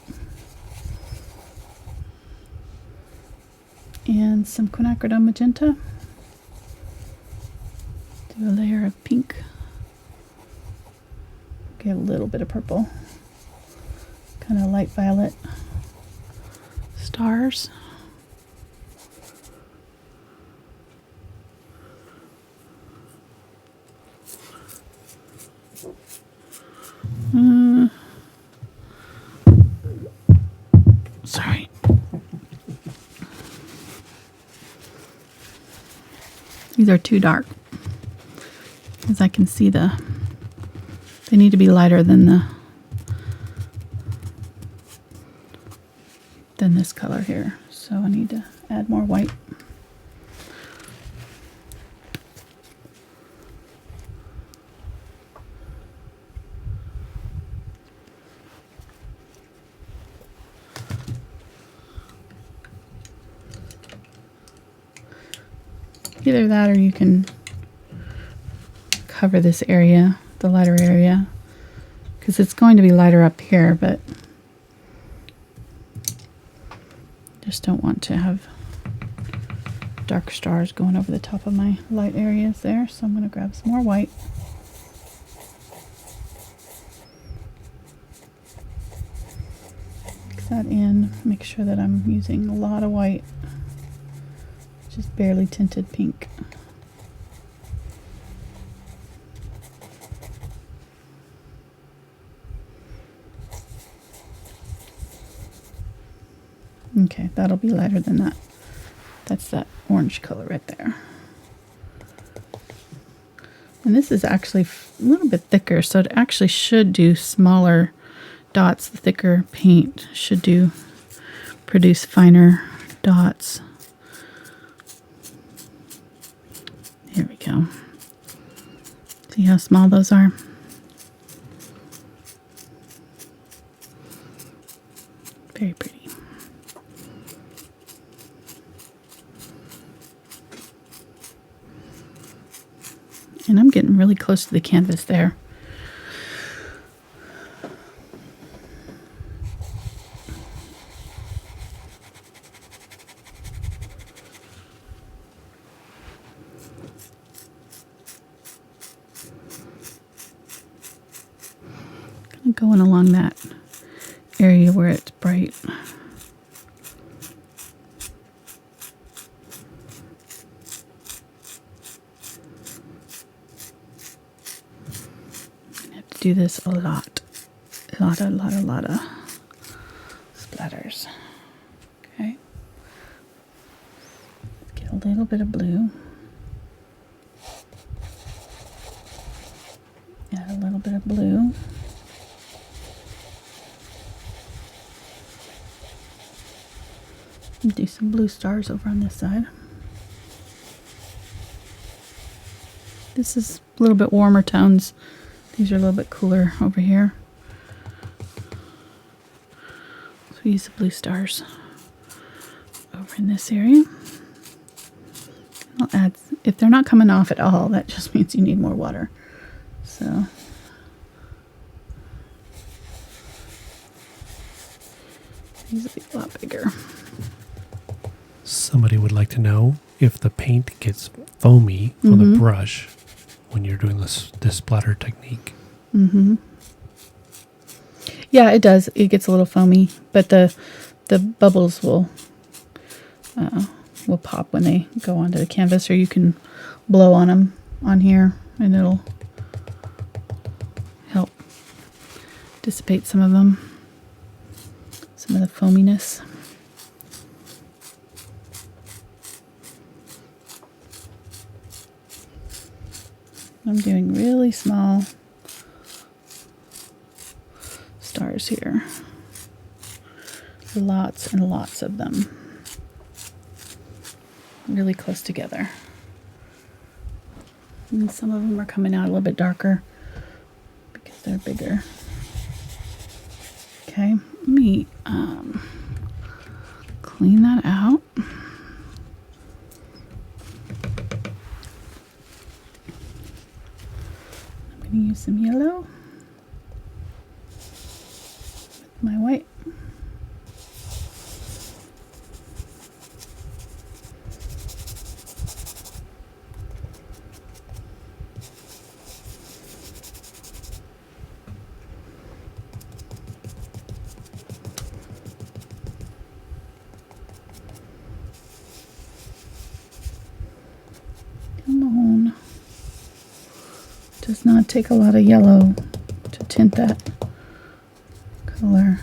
and some Quinacridone Magenta. Do a layer of pink. Get a little bit of purple. Kind of light violet stars. Sorry. These are too dark, as I can see they need to be lighter than this color here. So I need to add more white. Either that, or you can cover this area, the lighter area, because it's going to be lighter up here, but just don't want to have dark stars going over the top of my light areas there. So I'm going to grab some more white. Mix that in, make sure that I'm using a lot of white. Just barely tinted pink. Okay, that'll be lighter than that. That's that orange color right there. And this is actually a little bit thicker, so it actually should do smaller dots. The thicker paint should produce finer dots. Here we go. See how small those are? Very pretty. And I'm getting really close to the canvas there. Going along that area where it's bright. I have to do this a lot of splatters. Okay. Let's get a little bit of blue. Add a little bit of blue. Do some blue stars over on this side. This is a little bit warmer tones. These are a little bit cooler over here. So we use the blue stars over in this area. I'll add, if they're not coming off at all, that just means you need more water. So these will be a lot bigger. Somebody would like to know if the paint gets foamy on the brush when you're doing this splatter technique. Mm-hmm. Yeah, it does. It gets a little foamy, but the bubbles will pop when they go onto the canvas, or you can blow on them on here, and it'll help dissipate some of them, some of the foaminess. I'm doing really small stars here. Lots and lots of them. Really close together. And some of them are coming out a little bit darker because they're bigger. Okay, let me clean that out. I'm going to use some yellow with my white. Does not take a lot of yellow to tint that color.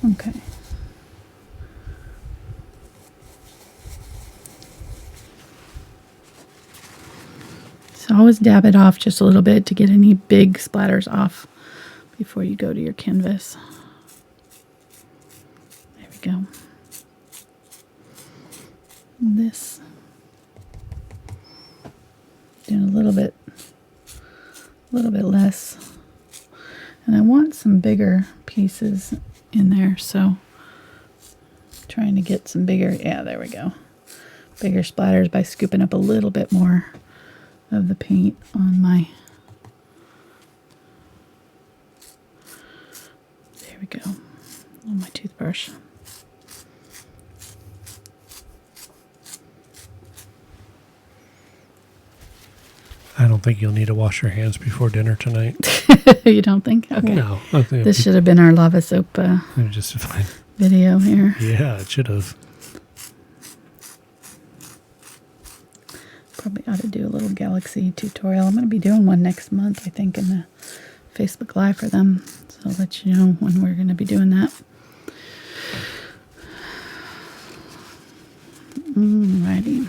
Okay. So always dab it off just a little bit to get any big splatters off before you go to your canvas. There we go. And this. Doing a little bit less, and I want some bigger pieces in there, so trying to get some bigger, yeah, there we go, bigger splatters by scooping up a little bit more of the paint on my, there we go, on my toothbrush. I don't think you'll need to wash your hands before dinner tonight. You don't think? Okay. No. I think This should have been our lava soap just fine. video here. Yeah, it should have. Probably ought to do a little Galaxy tutorial. I'm going to be doing one next month, I think, in the Facebook Live for them. So I'll let you know when we're going to be doing that. Alrighty.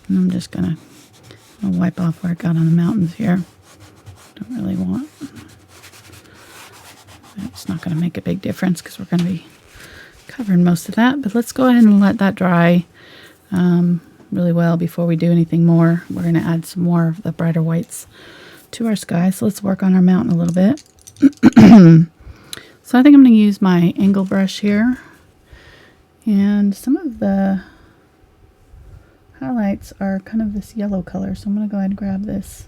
And I'm just going to wipe off where it got on the mountains here. Don't really want. It's not going to make a big difference because we're going to be covering most of that. But let's go ahead and let that dry really well before we do anything more. We're going to add some more of the brighter whites to our sky. So let's work on our mountain a little bit. So I think I'm going to use my angle brush here. And some of the highlights are kind of this yellow color, so I'm going to go ahead and grab this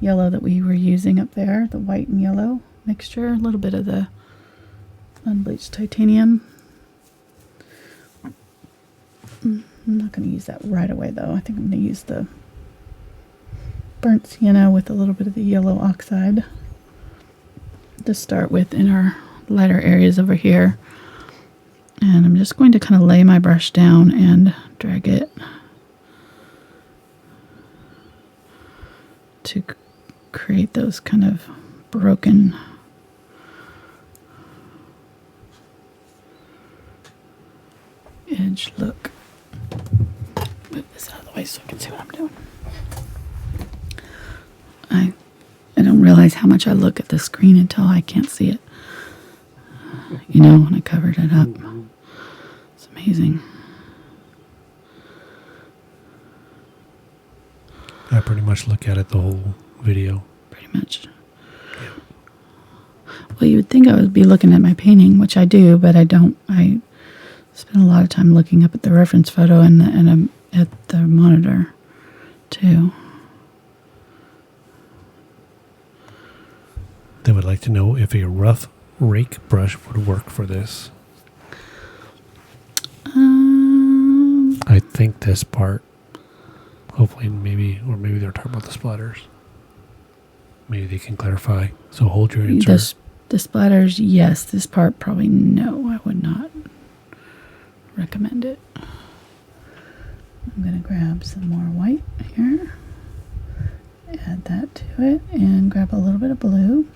yellow that we were using up there, the white and yellow mixture, a little bit of the Unbleached Titanium. I'm not going to use that right away though. I think I'm going to use the burnt sienna with a little bit of the yellow oxide to start with in our lighter areas over here. And I'm just going to kind of lay my brush down and drag it to create those kind of broken edge look. Move this out of the way so I can see what I'm doing. I don't realize how much I look at the screen until I can't see it. You know, when I covered it up. It's amazing. I pretty much look at it the whole video. Pretty much. Yeah. Well, you would think I would be looking at my painting, which I do, but I don't. I spend a lot of time looking up at the reference photo and at the monitor, too. They would like to know if a rough rake brush would work for this. I think this part. Hopefully, maybe they're talking about the splatters. Maybe they can clarify. So hold your answer. The splatters, yes. This part, probably no. I would not recommend it. I'm going to grab some more white here. Add that to it. And grab a little bit of blue.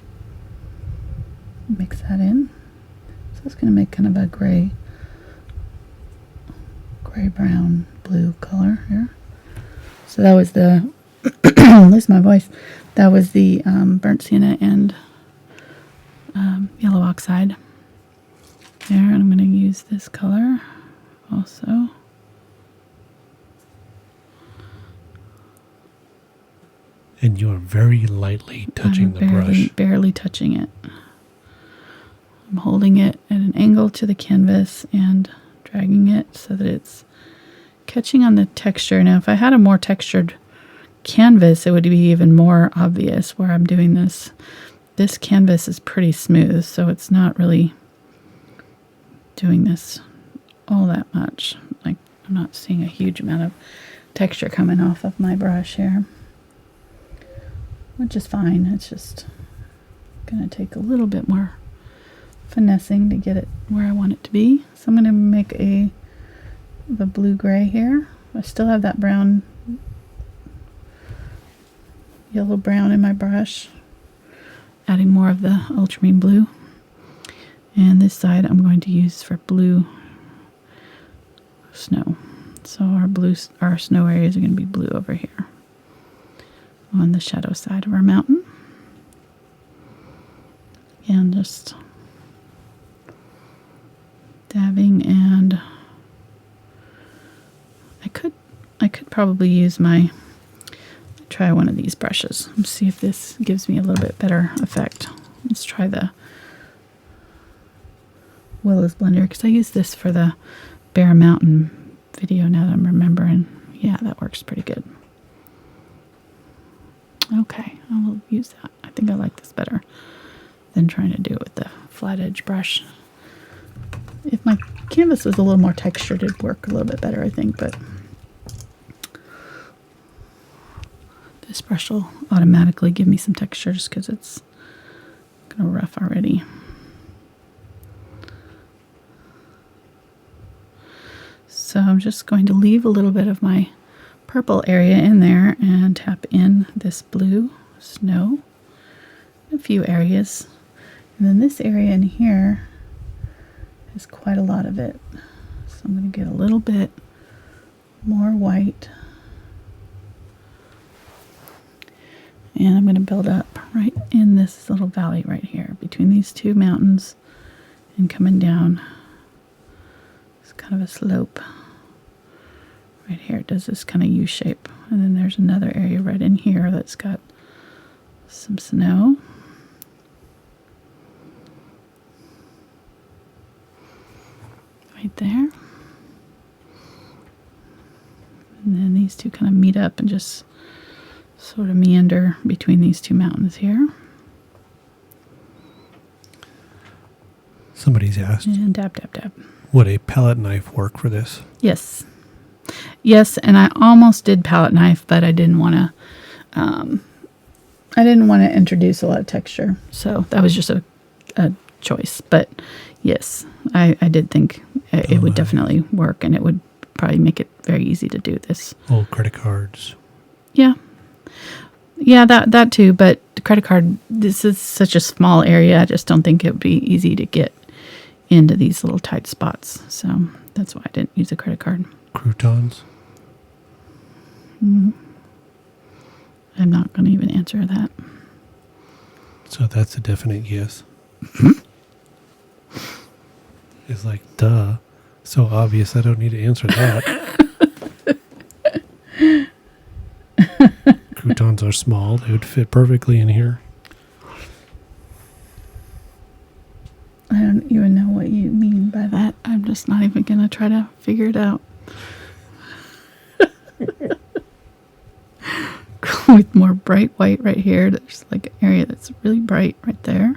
Mix that in. So it's going to make kind of a gray-brown blue color here. So that was the, lose my voice, that was the burnt sienna and yellow oxide there, and I'm going to use this color also. And you are very lightly touching the brush. Barely touching it. I'm holding it at an angle to the canvas and dragging it so that it's catching on the texture. Now, if I had a more textured canvas, it would be even more obvious where I'm doing this. This canvas is pretty smooth, so it's not really doing this all that much. Like, I'm not seeing a huge amount of texture coming off of my brush here, which is fine. It's just going to take a little bit more finessing to get it where I want it to be. So I'm going to make the blue-gray here. I still have that brown, yellow-brown in my brush, adding more of the ultramarine blue. And this side I'm going to use for blue snow. So our snow areas are going to be blue over here on the shadow side of our mountain. And just dabbing, and I could probably use try one of these brushes and see if this gives me a little bit better effect. Let's try the Willow's blender, because I used this for the Bear Mountain video now that I'm remembering. Yeah, that works pretty good. Okay, I will use that. I think I like this better than trying to do it with the flat edge brush. If my canvas was a little more textured, it'd work a little bit better, I think, but this brush will automatically give me some texture just because it's kind of rough already. So I'm just going to leave a little bit of my purple area in there and tap in this blue snow in a few areas. And then this area in here is quite a lot of it. So I'm going to get a little bit more white. And I'm going to build up right in this little valley right here between these two mountains and coming down. It's kind of a slope. Right here it does this kind of U shape. And then there's another area right in here that's got some snow. Right there. And then these two kind of meet up and just sort of meander between these two mountains here. Somebody's asked. And dab, dab, dab. Would a palette knife work for this? Yes. Yes, and I almost did palette knife, but I didn't want to introduce a lot of texture. So that was just a choice. But yes, I did think it would definitely work, and it would probably make it very easy to do this. Old credit cards. Yeah. Yeah, that too. But the credit card, this is such a small area. I just don't think it would be easy to get into these little tight spots. So that's why I didn't use a credit card. Croutons? I'm not going to even answer that. So that's a definite yes. It's like, duh. So obvious, I don't need to answer that. Croutons are small. They would fit perfectly in here. I don't even know what you mean by that. I'm just not even going to try to figure it out. With more bright white right here. There's like an area that's really bright right there.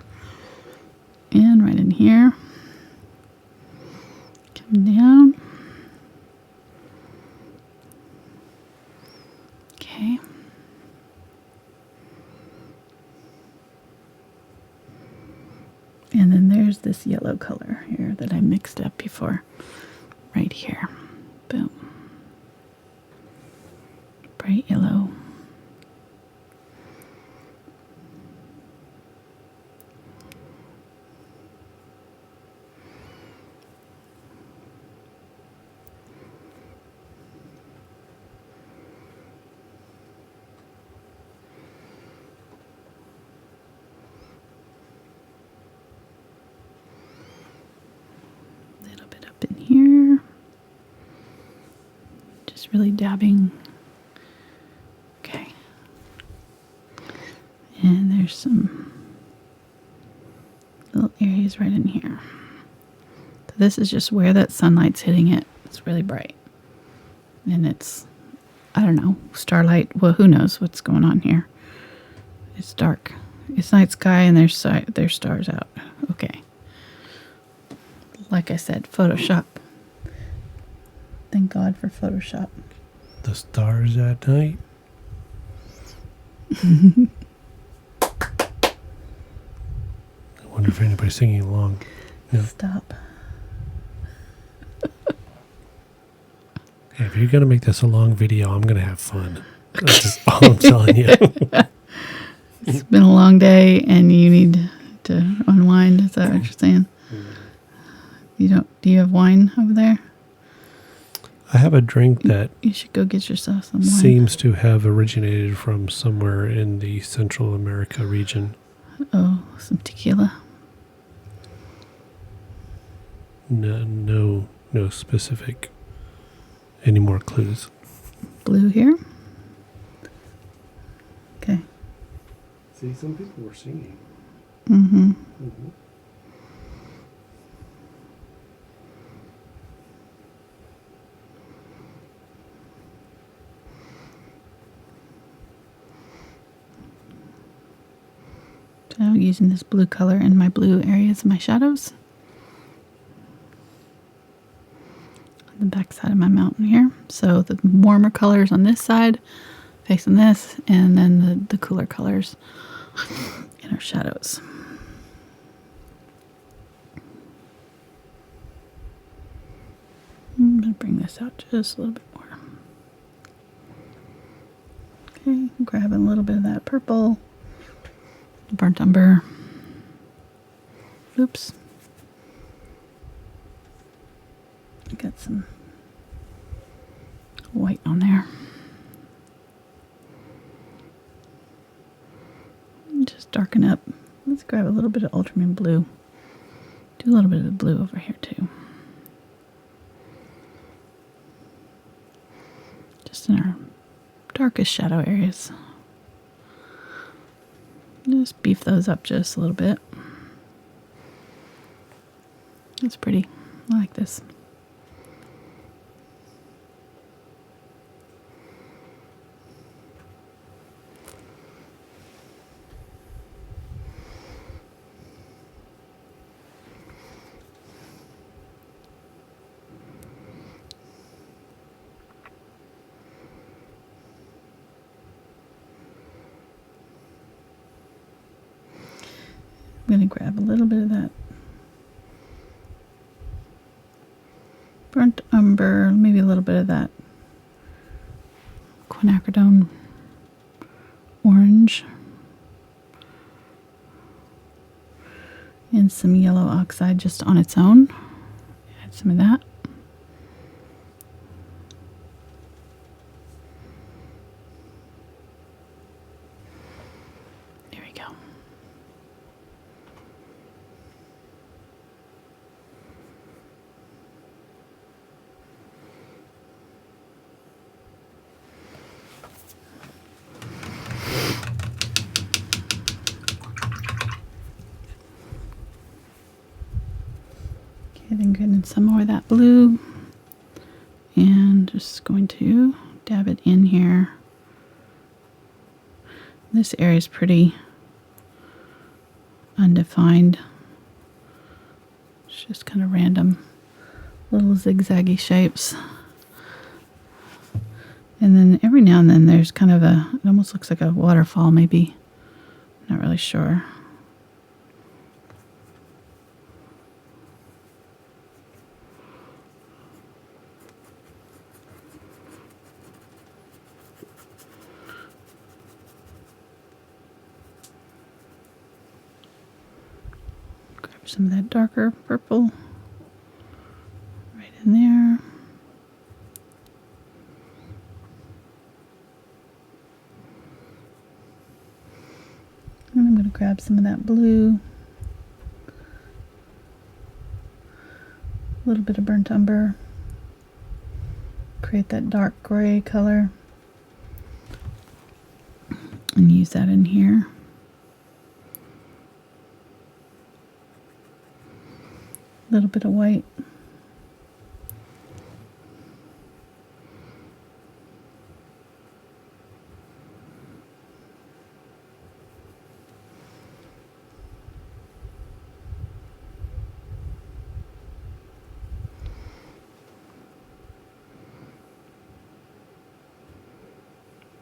And right in here. Coming down. Okay. And then there's this yellow color here that I mixed up before. Right here. Boom. Bright yellow. Just really dabbing. Okay. And there's some little areas right in here. So this is just where that sunlight's hitting it. It's really bright. And it's, I don't know, starlight. Well, who knows what's going on here. It's dark. It's night sky and there's stars out. Okay. Like I said, Photoshop. Thank God for Photoshop. The stars at night. I wonder if anybody's singing along. Yeah. Stop. Hey, if you're going to make this a long video, I'm going to have fun. That's just all I'm telling you. It's been a long day and you need to unwind. Is that what you're saying? Do you have wine over there? I have a drink that you should go get yourself some wine. Seems to have originated from somewhere in the Central America region. Oh, some tequila. No specific. Any more clues? Blue here. Okay. See, some people were singing. Mm-hmm. Mm-hmm. So using this blue color in my blue areas of my shadows. On the back side of my mountain here. So the warmer colors on this side, facing this, and then the cooler colors in our shadows. I'm going to bring this out just a little bit more. Okay, grabbing a little bit of that purple. Burnt umber. Oops. I got some white on there. Just darken up. Let's grab a little bit of Ultramarine Blue. Do a little bit of the blue over here too. Just in our darkest shadow areas. Just beef those up just a little bit. It's pretty. I like this. I'm going to grab a little bit of that burnt umber, maybe a little bit of that quinacridone orange, and some yellow oxide just on its own. Add some of that. There we go. Then getting some more of that blue and just going to dab it in here. This area is pretty undefined. It's just kind of random little zigzaggy shapes. And then every now and then there's kind of it almost looks like a waterfall maybe. Not really sure. Some of that darker purple right in there. And I'm going to grab some of that blue. A little bit of burnt umber. create that dark gray color and use that in here. A little bit of white.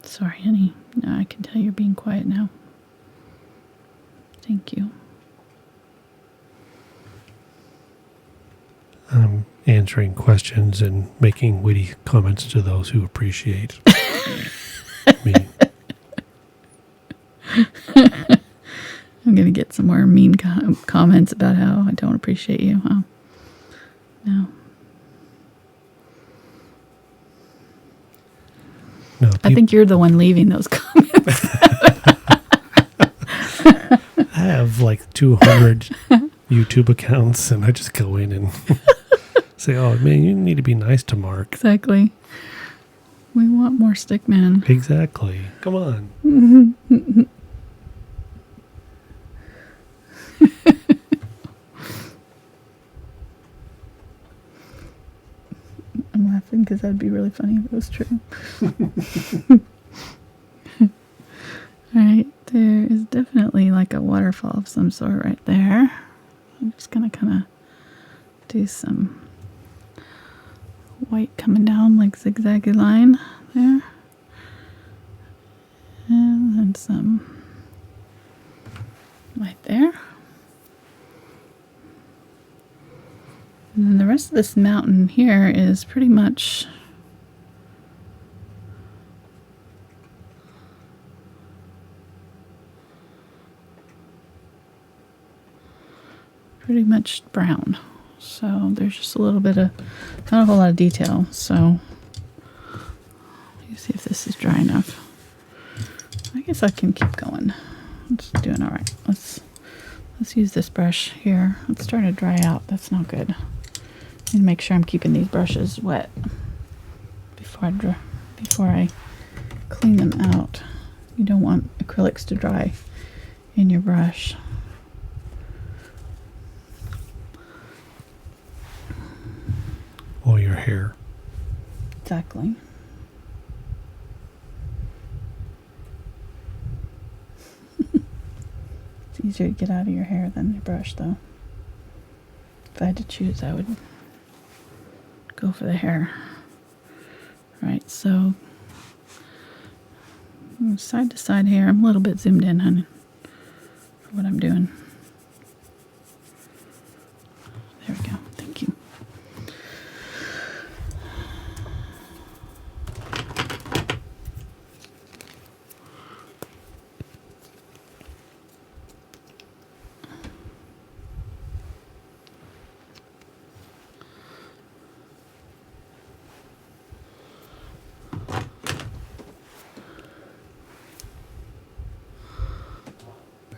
Sorry, honey. No, I can tell you're being quiet now. Thank you. I'm answering questions and making witty comments to those who appreciate me. I'm going to get some more mean comments about how I don't appreciate you, huh? No. No, I think you're the one leaving those comments. I have like 200 YouTube accounts, and I just go in and say, "Oh man, you need to be nice to Mark." Exactly. We want more Stickman. Exactly. Come on. I'm laughing because that'd be really funny if it was true. Alright, there is definitely like a waterfall of some sort right there. I'm just going to kind of do some white coming down like zigzaggy line there. And then some right there. And then the rest of this mountain here is pretty much brown. So there's just a little bit of, not a whole lot of detail. So let me see if this is dry enough. I guess I can keep going. It's doing all right. Let's use this brush here. It's starting to dry out. That's not good. I need to make sure I'm keeping these brushes wet before I clean them out. You don't want acrylics to dry in your brush. Or your hair. Exactly. It's easier to get out of your hair than your brush, though. If I had to choose, I would go for the hair. Right, so side to side here. I'm a little bit zoomed in, honey, for what I'm doing. There we go. Thank you.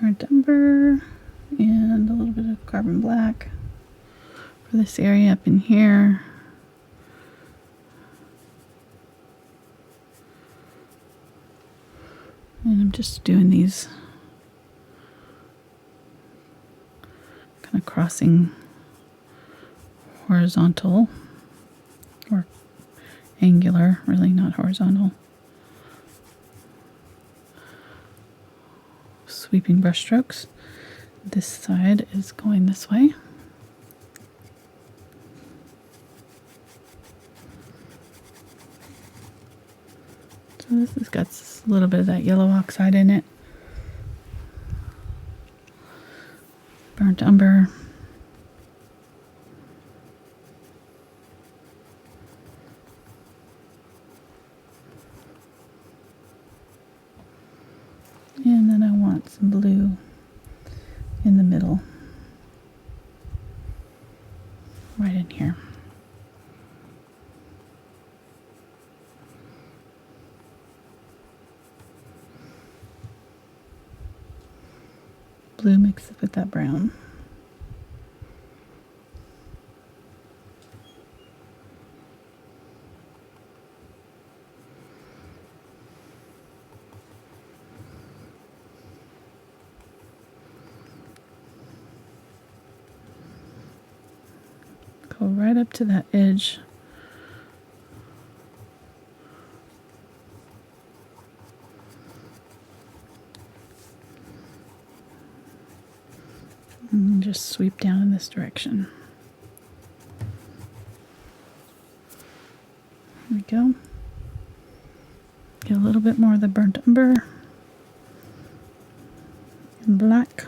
Burnt umber and a little bit of carbon black for this area up in here. And I'm just doing these kind of crossing horizontal or angular, really not horizontal. Sweeping brush strokes. This side is going this way. So this has got a little bit of that yellow oxide in it. Burnt umber. And then I want some blue in the middle, right in here. Blue mixed with that brown. go right up to that edge. And just sweep down in this direction. There we go. Get a little bit more of the burnt umber and black.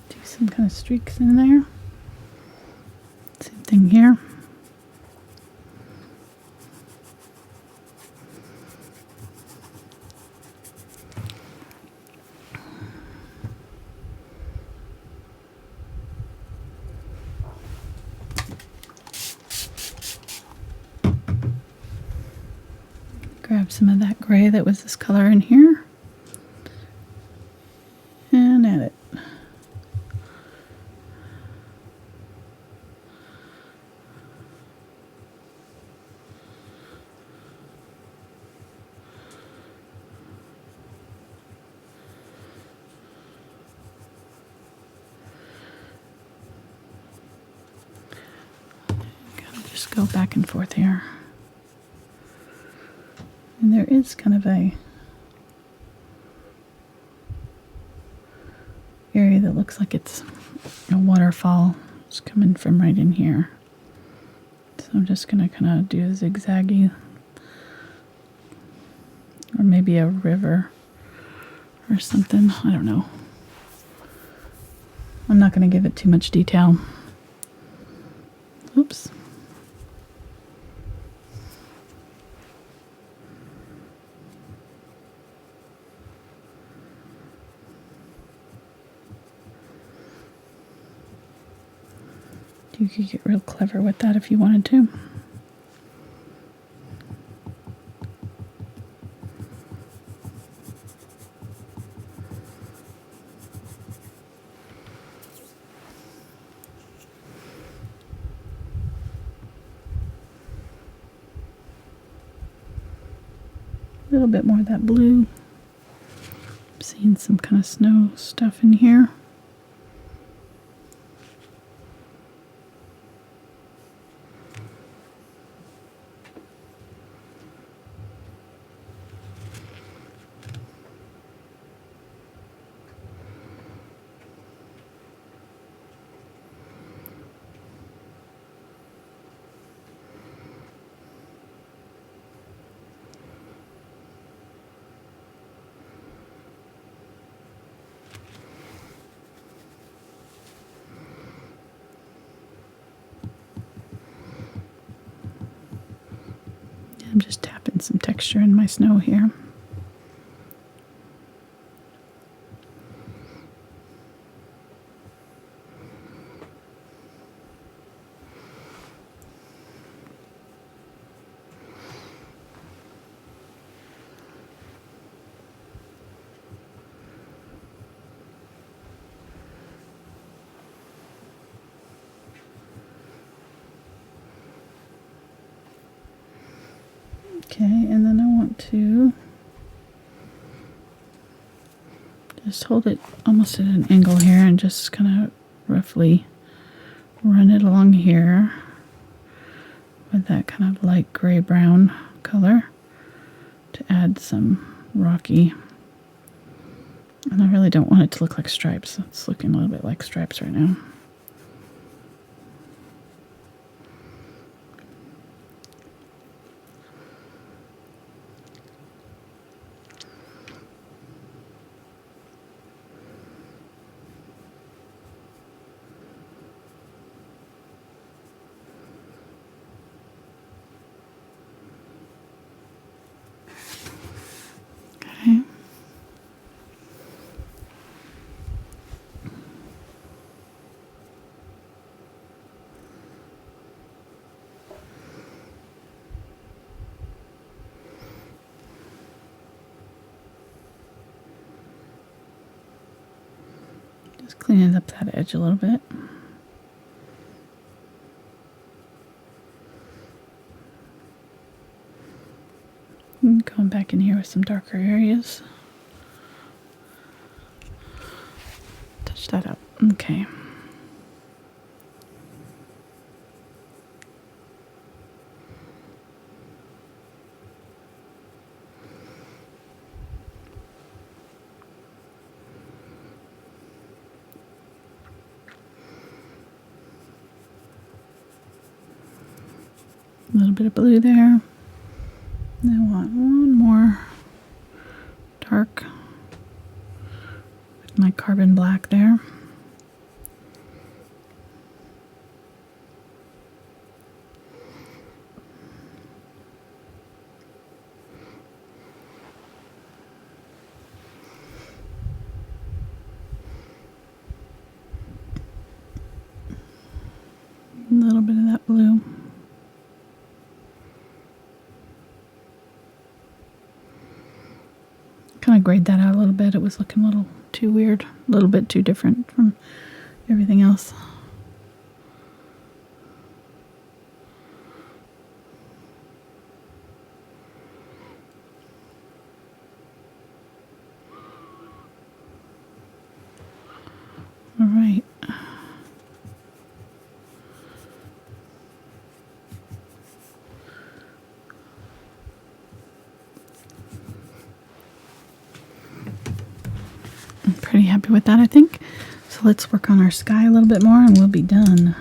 Do some kind of streaks in there. Same thing here. Grab some of that gray that was this color in here and add it. Gotta just go back and forth here. And there is kind of a area that looks like it's a waterfall. It's coming from right in here. So I'm just going to kind of do a zigzaggy, or maybe a river or something. I don't know. I'm not going to give it too much detail. Oops. You could get real clever with that if you wanted to. A little bit more of that blue. I'm seeing some kind of snow stuff in here. I'm just tapping some texture in my snow here. Okay, and then I want to just hold it almost at an angle here and just kind of roughly run it along here with that kind of light gray-brown color to add some rocky. And I really don't want it to look like stripes. It's looking a little bit like stripes right now. Okay. Just cleaning up that edge a little bit. And going back in here with some darker areas. that up. Okay. A little bit of blue there. I want one more dark with my carbon black there. A little bit of that blue. Kind of grayed that out a little bit. It was looking a little too weird, a little bit too different from everything else. All right. Pretty happy with that, I think. So let's work on our sky a little bit more and we'll be done.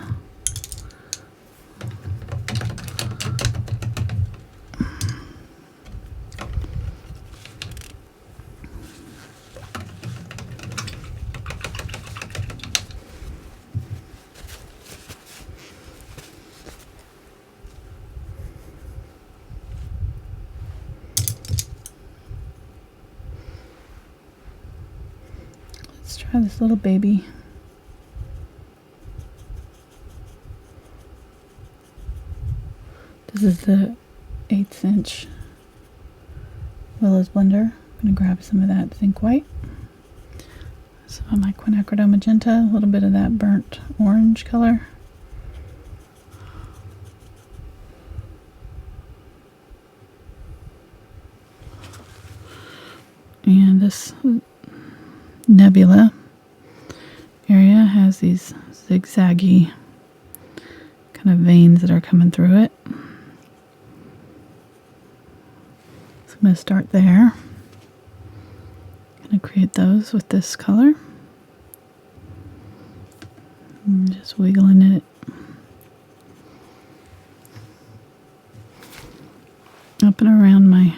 Try this little baby. This is the 1/8 inch Willow's blender. I'm going to grab some of that Zinc White, some of my Quinacridone Magenta, a little bit of that burnt orange color. And this nebula area has these zigzaggy kind of veins that are coming through it. So I'm going to start there. I'm going to create those with this color. And just wiggling it up and around my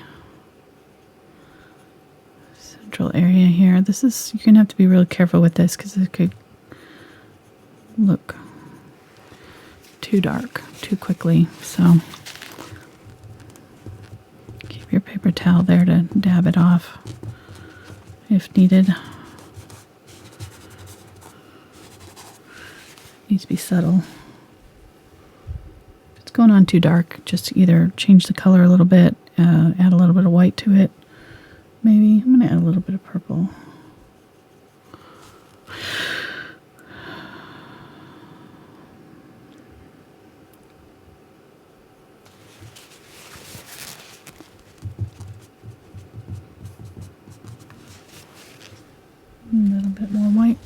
central area here. This is, you're going to have to be real careful with this because it could look too dark too quickly. So keep your paper towel there to dab it off if needed. It needs to be subtle. If it's going on too dark, just either change the color a little bit, add a little bit of white to it. Maybe I'm going to add a little bit of purple. A little bit more white.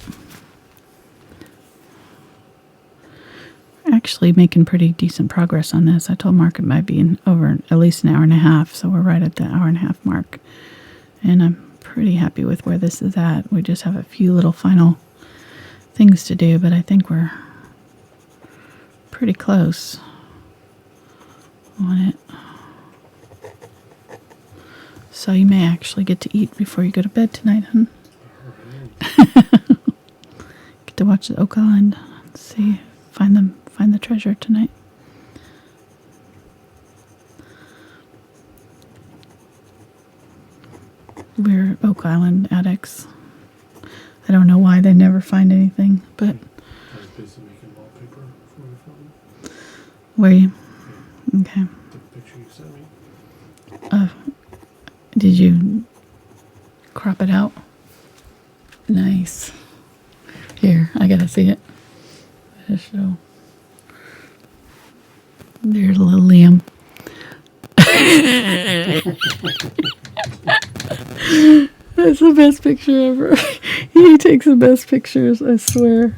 Actually making pretty decent progress on this. I told Mark it might be in over at least an hour and a half, so we're right at the hour and a half mark. And I'm pretty happy with where this is at. We just have a few little final things to do, but I think we're pretty close on it. So you may actually get to eat before you go to bed tonight, huh? Get to watch the Oak Island and see, find the treasure tonight. We're Oak Island addicts. I don't know why they never find anything, but I was busy making wallpaper for my phone. were you? Okay. The picture you sent me. Did you crop it out? Nice. Here, I gotta see it. Just show. There's little Liam. That's the best picture ever. He takes the best pictures, I swear.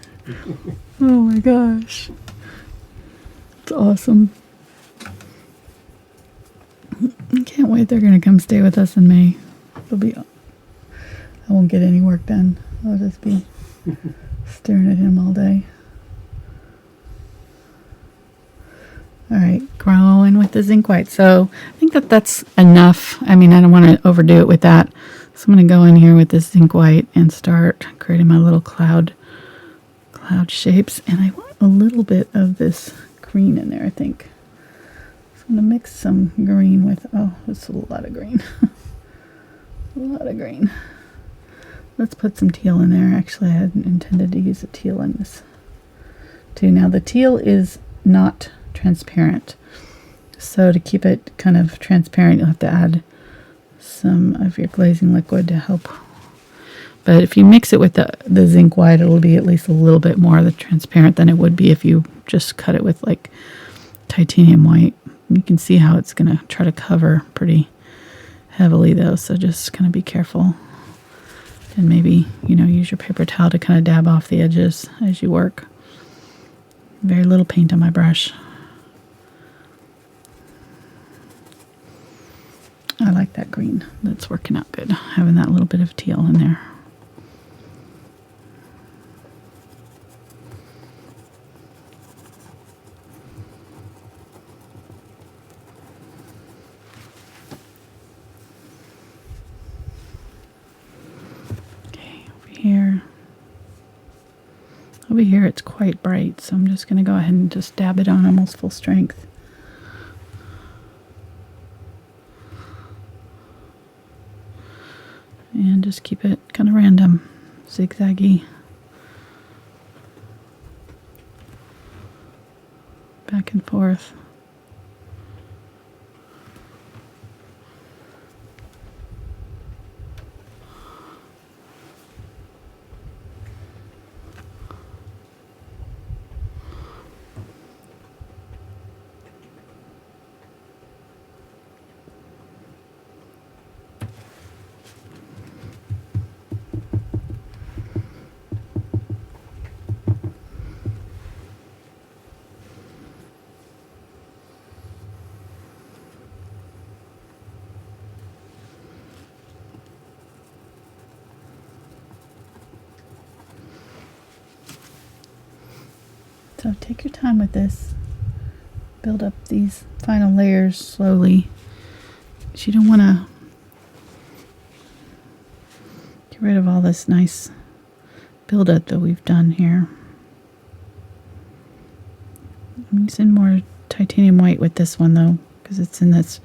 Oh my gosh. It's awesome. I can't wait. They're going to come stay with us in May. I won't get any work done. I'll just be staring at him all day. All right, growing with the zinc white. So I think that's enough. I mean, I don't want to overdo it with that. So I'm going to go in here with this zinc white and start creating my little cloud shapes. And I want a little bit of this green in there, I think. So I'm going to mix some green with, oh, that's a lot of green. A lot of green. Let's put some teal in there. Actually, I hadn't intended to use a teal in this too. Now the teal is not transparent, so to keep it kind of transparent, you'll have to add some of your glazing liquid to help. But if you mix it with the zinc white, it'll be at least a little bit more the transparent than it would be if you just cut it with like titanium white. You can see how it's going to try to cover pretty heavily though, so just kind of be careful. And maybe, use your paper towel to kind of dab off the edges as you work. Very little paint on my brush. I like that green. That's working out good. Having that little bit of teal in there. Okay, over here it's quite bright, so I'm just going to go ahead and just dab it on almost full strength. And just keep it kind of random, zigzaggy. Back and forth. So take your time with this. Build up these final layers slowly. You don't want to get rid of all this nice buildup that we've done here. I'm using more titanium white with this one though, because it's in this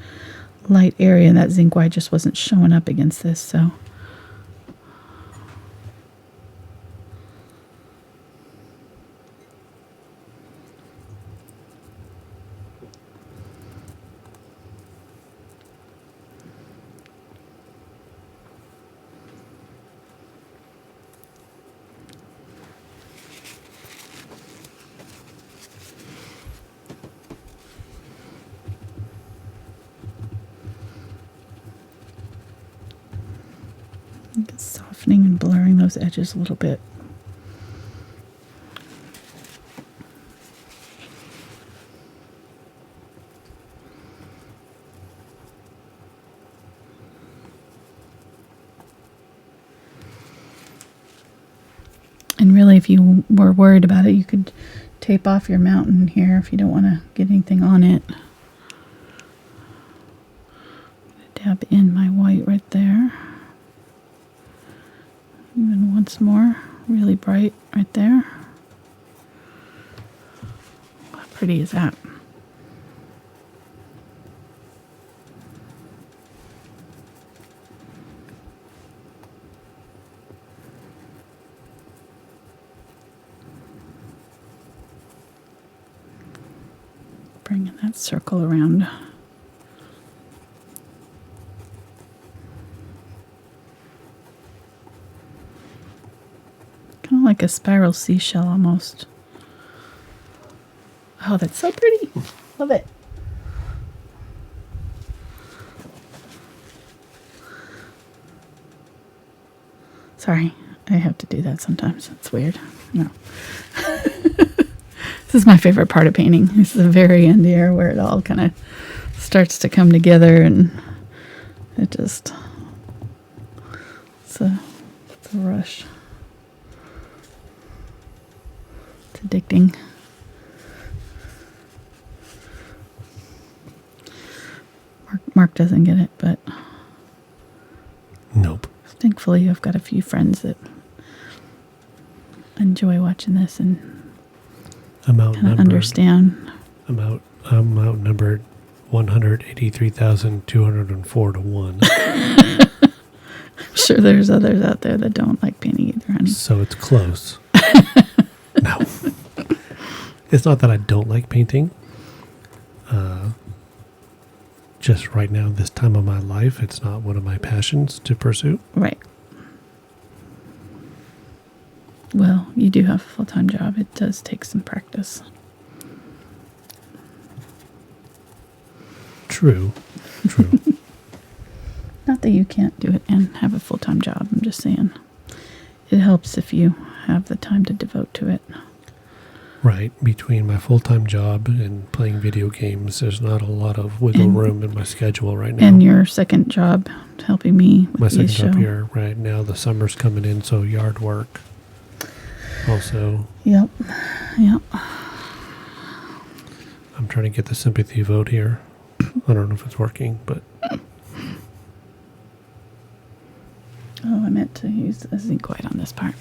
light area and that zinc white just wasn't showing up against this, so. Softening and blurring those edges a little bit. And really, if you were worried about it, you could tape off your mountain here if you don't want to get anything on it. Dab in my white right there. Even once more, really bright right there. How pretty is that? Bringing that circle around. Kind of like a spiral seashell almost. Oh, that's so pretty. Love it. Sorry, I have to do that sometimes. It's weird. No. This is my favorite part of painting. This is the very end here where it all kind of starts to come together, and it just, it's a rush. It's addicting. Mark doesn't get it, but nope. Thankfully, I've got a few friends that enjoy watching this and kind of understand. I'm outnumbered 183,204 to 1. I'm sure there's others out there that don't like painting either, honey. So it's close. No. It's not that I don't like painting. Just right now, this time of my life, it's not one of my passions to pursue. Right. Well, you do have a full-time job. It does take some practice. True. Not that you can't do it and have a full-time job. I'm just saying it helps if you have the time to devote to it. Right. Between my full-time job and playing video games, there's not a lot of wiggle room in my schedule right now. And your second job helping me with my the second job here right now. The summer's coming in, so yard work. Also. Yep. I'm trying to get the sympathy vote here. I don't know if it's working, but. Oh, I meant to use a Zinc White on this part.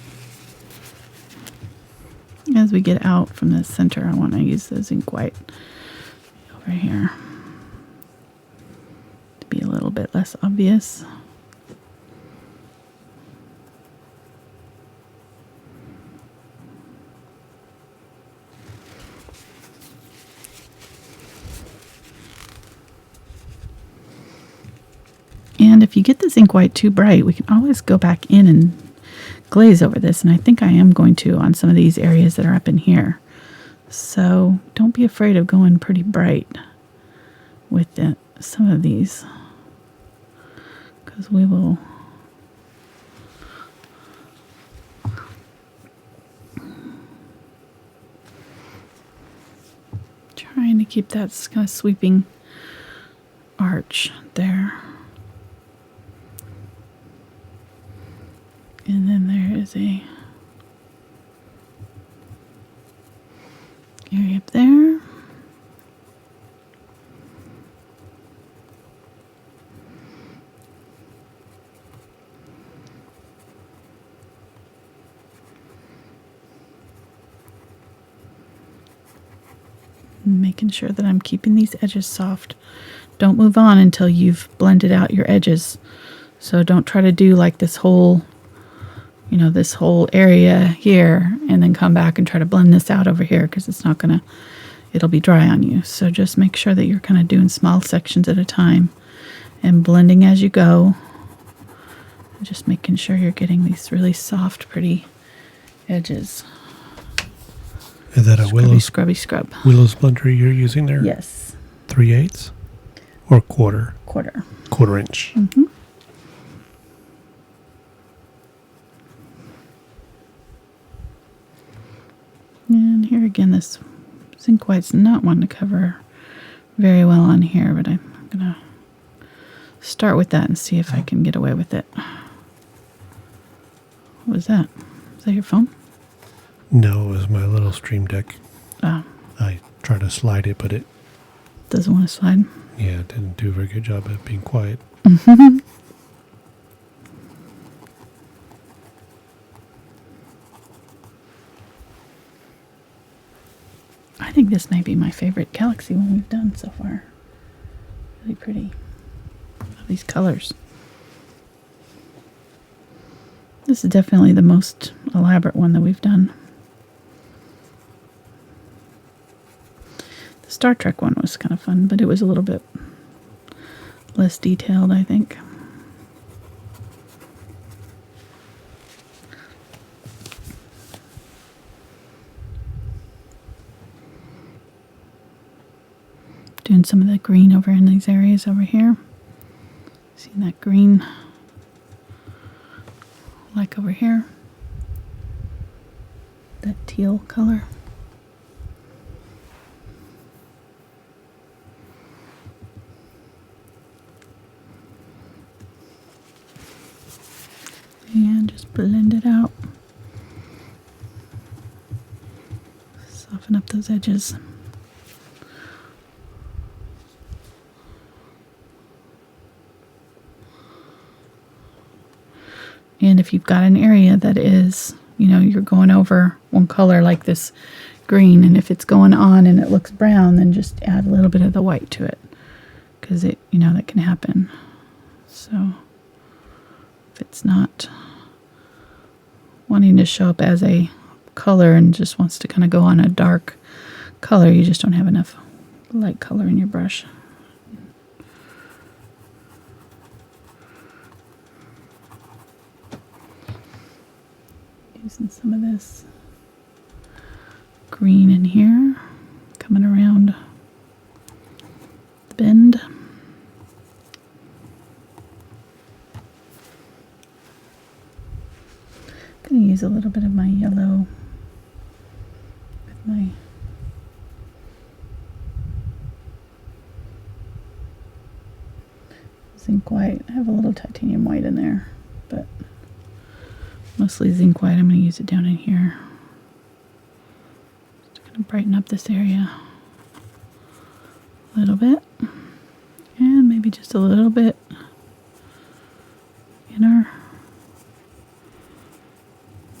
As we get out from the center, I want to use the Zinc White over here to be a little bit less obvious. And if you get the Zinc White too bright, we can always go back in and glaze over this, and I think I am going to on some of these areas that are up in here. So don't be afraid of going pretty bright with some of these, because we will trying to keep that kind of sweeping arch there. And then there is a area up there. Making sure that I'm keeping these edges soft. Don't move on until you've blended out your edges. So don't try to do like this whole area here and then come back and try to blend this out over here, because it's not gonna, it'll be dry on you. So just make sure that you're kind of doing small sections at a time and blending as you go. Just making sure you're getting these really soft, pretty edges. Is that a Willow scrub? Willow splinter you're using there? Yes. 3/8 or quarter? Quarter inch. Mm-hmm. And here again, this Zinc White's not one to cover very well on here, but I'm going to start with that and see if I can get away with it. What was that? Is that your phone? No, it was my little Stream Deck. Oh. I tried to slide it, but it doesn't want to slide. Yeah, it didn't do a very good job at being quiet. I think this may be my favorite Galaxy one we've done so far. Really pretty. All these colors. This is definitely the most elaborate one that we've done. The Star Trek one was kind of fun, but it was a little bit less detailed, I think. Doing some of the green over in these areas over here. Seeing that green like over here. that teal color. And just blend it out. Soften up those edges. And if you've got an area that is, you know, you're going over one color like this green, and if it's going on and it looks brown, then just add a little bit of the white to it, because it, you know, that can happen. So if it's not wanting to show up as a color and just wants to kind of go on a dark color, you just don't have enough light color in your brush. Using some of this green in here, coming around the bend. I'm going to use a little bit of my yellow with my zinc white. I have a little titanium white in there, but mostly zinc white. I'm going to use it down in here. Just going to brighten up this area a little bit. And maybe just a little bit in our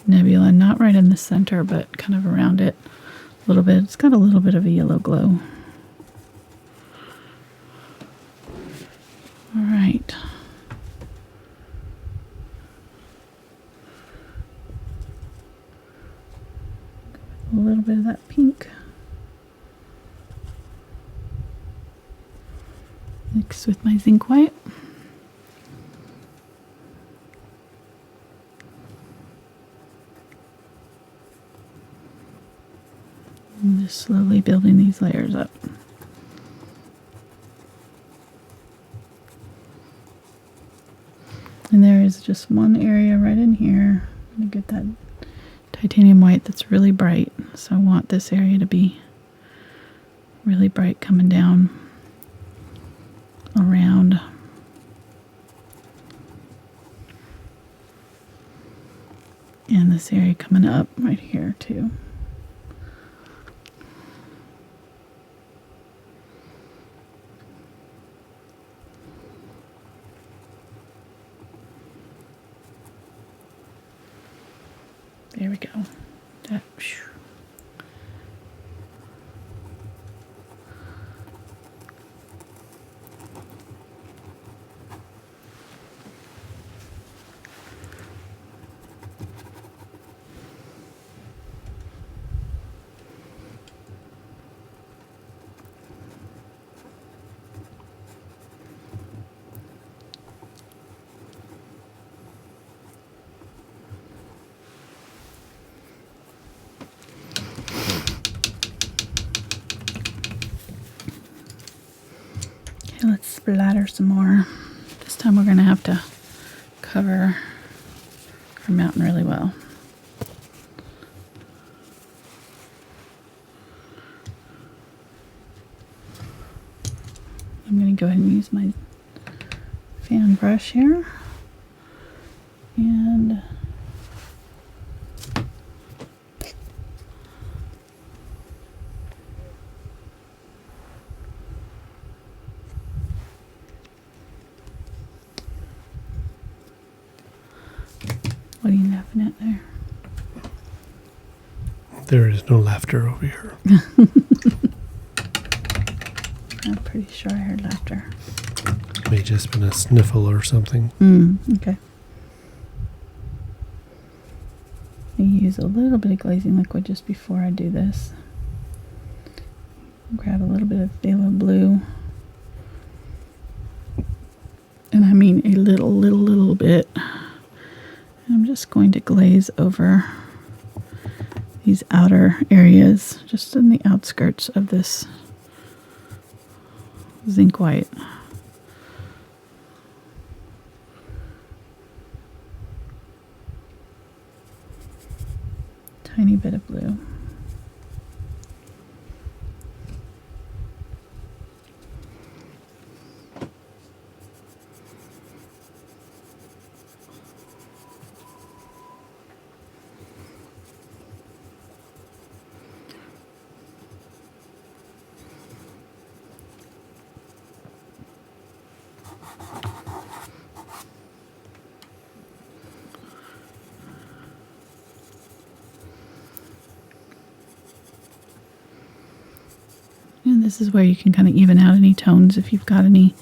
nebula. Not right in the center, but kind of around it a little bit. It's got a little bit of a yellow glow. All right. A little bit of that pink mixed with my zinc white. And just slowly building these layers up. And there is just one area right in here. I'm going to get that titanium white that's really bright. So I want this area to be really bright coming down around. And this area coming up right here too. There we go. That. Let's splatter some more. This time we're going to have to cover our mountain really well. I'm going to go ahead and use my fan brush here. And what are you laughing at there? There is no laughter over here. I'm pretty sure I heard laughter. It may have just been a sniffle or something. Okay. I use a little bit of glazing liquid just before I do this. Grab a little bit of Phthalo blue. And I mean a little bit. I'm just going to glaze over these outer areas, just in the outskirts of this zinc white. tiny bit of blue. And this is where you can kind of even out any tones if you've got any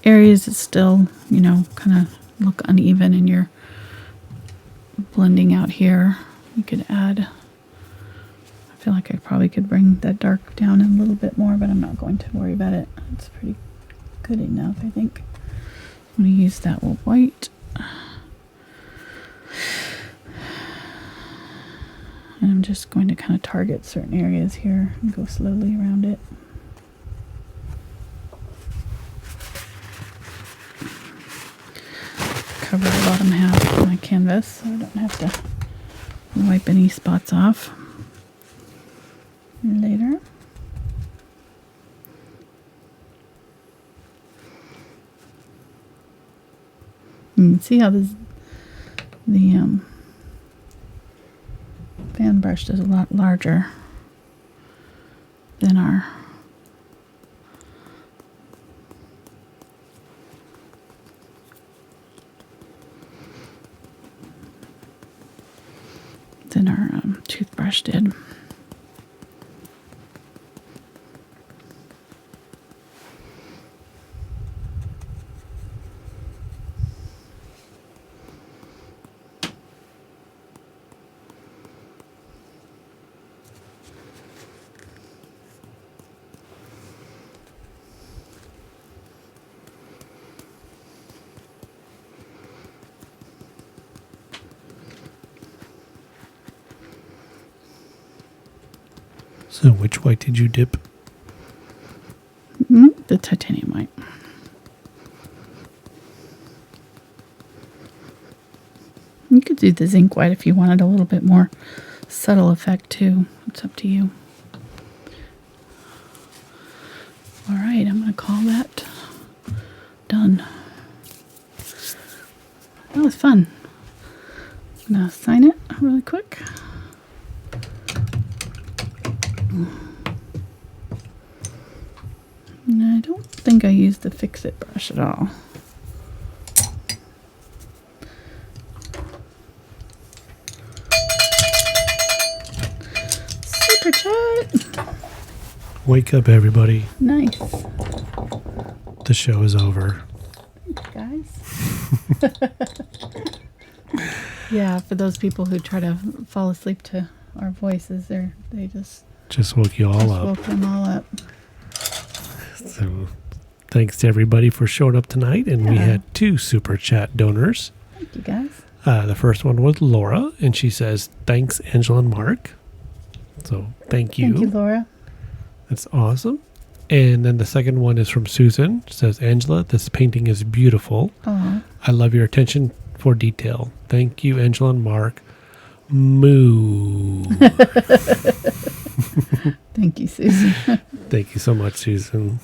areas that still, you know, kind of look uneven and you're blending out here. You could add, I feel like I probably could bring that dark down a little bit more, but I'm not going to worry about it. It's pretty good enough, I think. I'm going to use that white. And I'm just going to kind of target certain areas here and go slowly around it. Cover the bottom half of my canvas so I don't have to wipe any spots off later. You can see how the fan brush is a lot larger than our toothbrush did. So which white did you dip? The titanium white. You could do the zinc white if you wanted a little bit more subtle effect too. It's up to you. All right, I'm going to call that done. That was fun. I'm going to sign it really quick. And I don't think I used the fix-it brush at all. Super chat! Wake up, everybody. Nice. The show is over. Thanks, guys. Yeah, for those people who try to fall asleep to our voices, they just woke you all up. Woke them all up. So, thanks to everybody for showing up tonight, and we had 2 super chat donors. Thank you, guys. The first one was Laura, and she says, "Thanks, Angela and Mark." So, thank you. Thank you, Laura. That's awesome. And then the second one is from Susan. She says, "Angela, this painting is beautiful. Aww. I love your attention for detail. Thank you, Angela and Mark. Moo." Thank you, Susan. Thank you so much, Susan.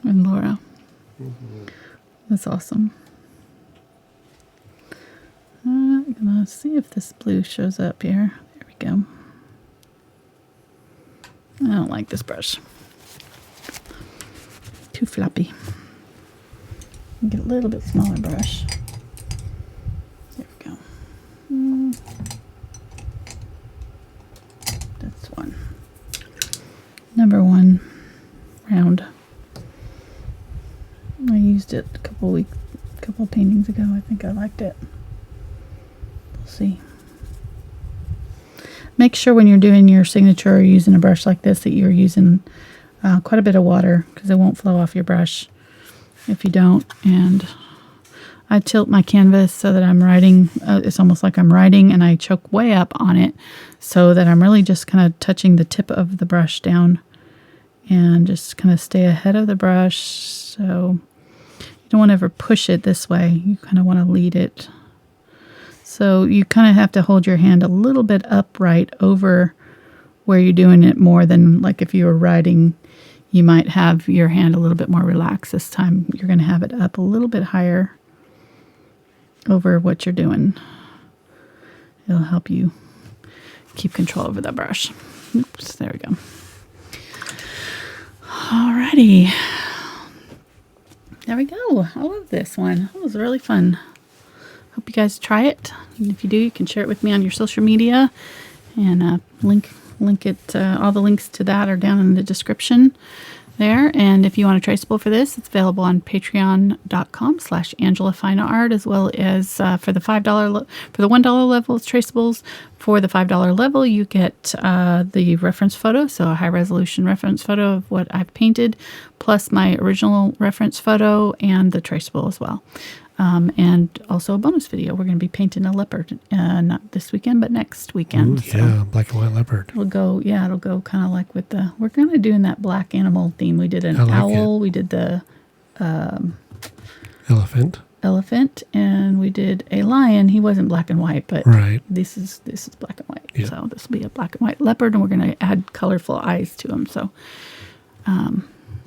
And Laura. Mm-hmm. That's awesome. I'm going to see if this blue shows up here. There we go. I don't like this brush. Too floppy. Get a little bit smaller brush. There we go. That's one. Number 1 round. I used it a couple paintings ago. I think I liked it. We'll see. Make sure when you're doing your signature or using a brush like this that you're using quite a bit of water, because it won't flow off your brush if you don't. And I tilt my canvas so that I'm writing. It's almost like I'm writing, and I choke way up on it so that I'm really just kind of touching the tip of the brush down and just kind of stay ahead of the brush. So you don't want to ever push it this way. You kind of want to lead it So you kind of have to hold your hand a little bit upright over where you're doing it more than like if you were writing, you might have your hand a little bit more relaxed. This time you're going to have it up a little bit higher over what you're doing. It'll help you keep control over the brush. Oops, there we go. Alrighty. There we go. I love this one. It was really fun. Hope you guys try it. And if you do, you can share it with me on your social media. And link it. All the links to that are down in the description there. And if you want a traceable for this, it's available on patreon.com/AngelaFineArt, as well as for the $5 for the $1 level it's traceables. For the $5 level, you get the reference photo, so a high resolution reference photo of what I've painted, plus my original reference photo and the traceable as well. And also a bonus video. We're going to be painting a leopard, not this weekend, but next weekend. Ooh, yeah, so black and white leopard. It'll go kind of like with the, we're kind of doing that black animal theme. We did an owl, we did the elephant, and we did a lion. He wasn't black and white, but right. This is black and white. Yeah. So this will be a black and white leopard, and we're going to add colorful eyes to him. So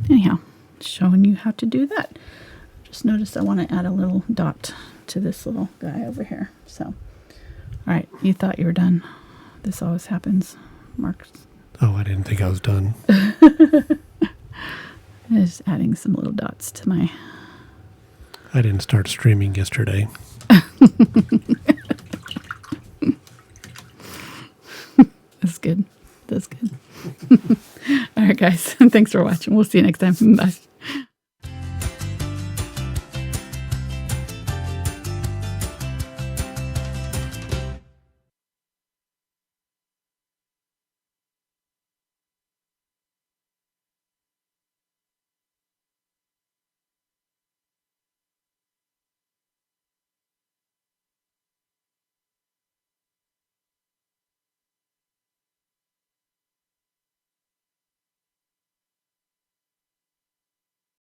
anyhow, showing you how to do that. Just noticed I want to add a little dot to this little guy over here. So, all right, you thought you were done. This always happens. Mark's. Oh, I didn't think I was done. Just adding some little dots to my. I didn't start streaming yesterday. That's good. That's good. All right, guys. Thanks for watching. We'll see you next time. Bye.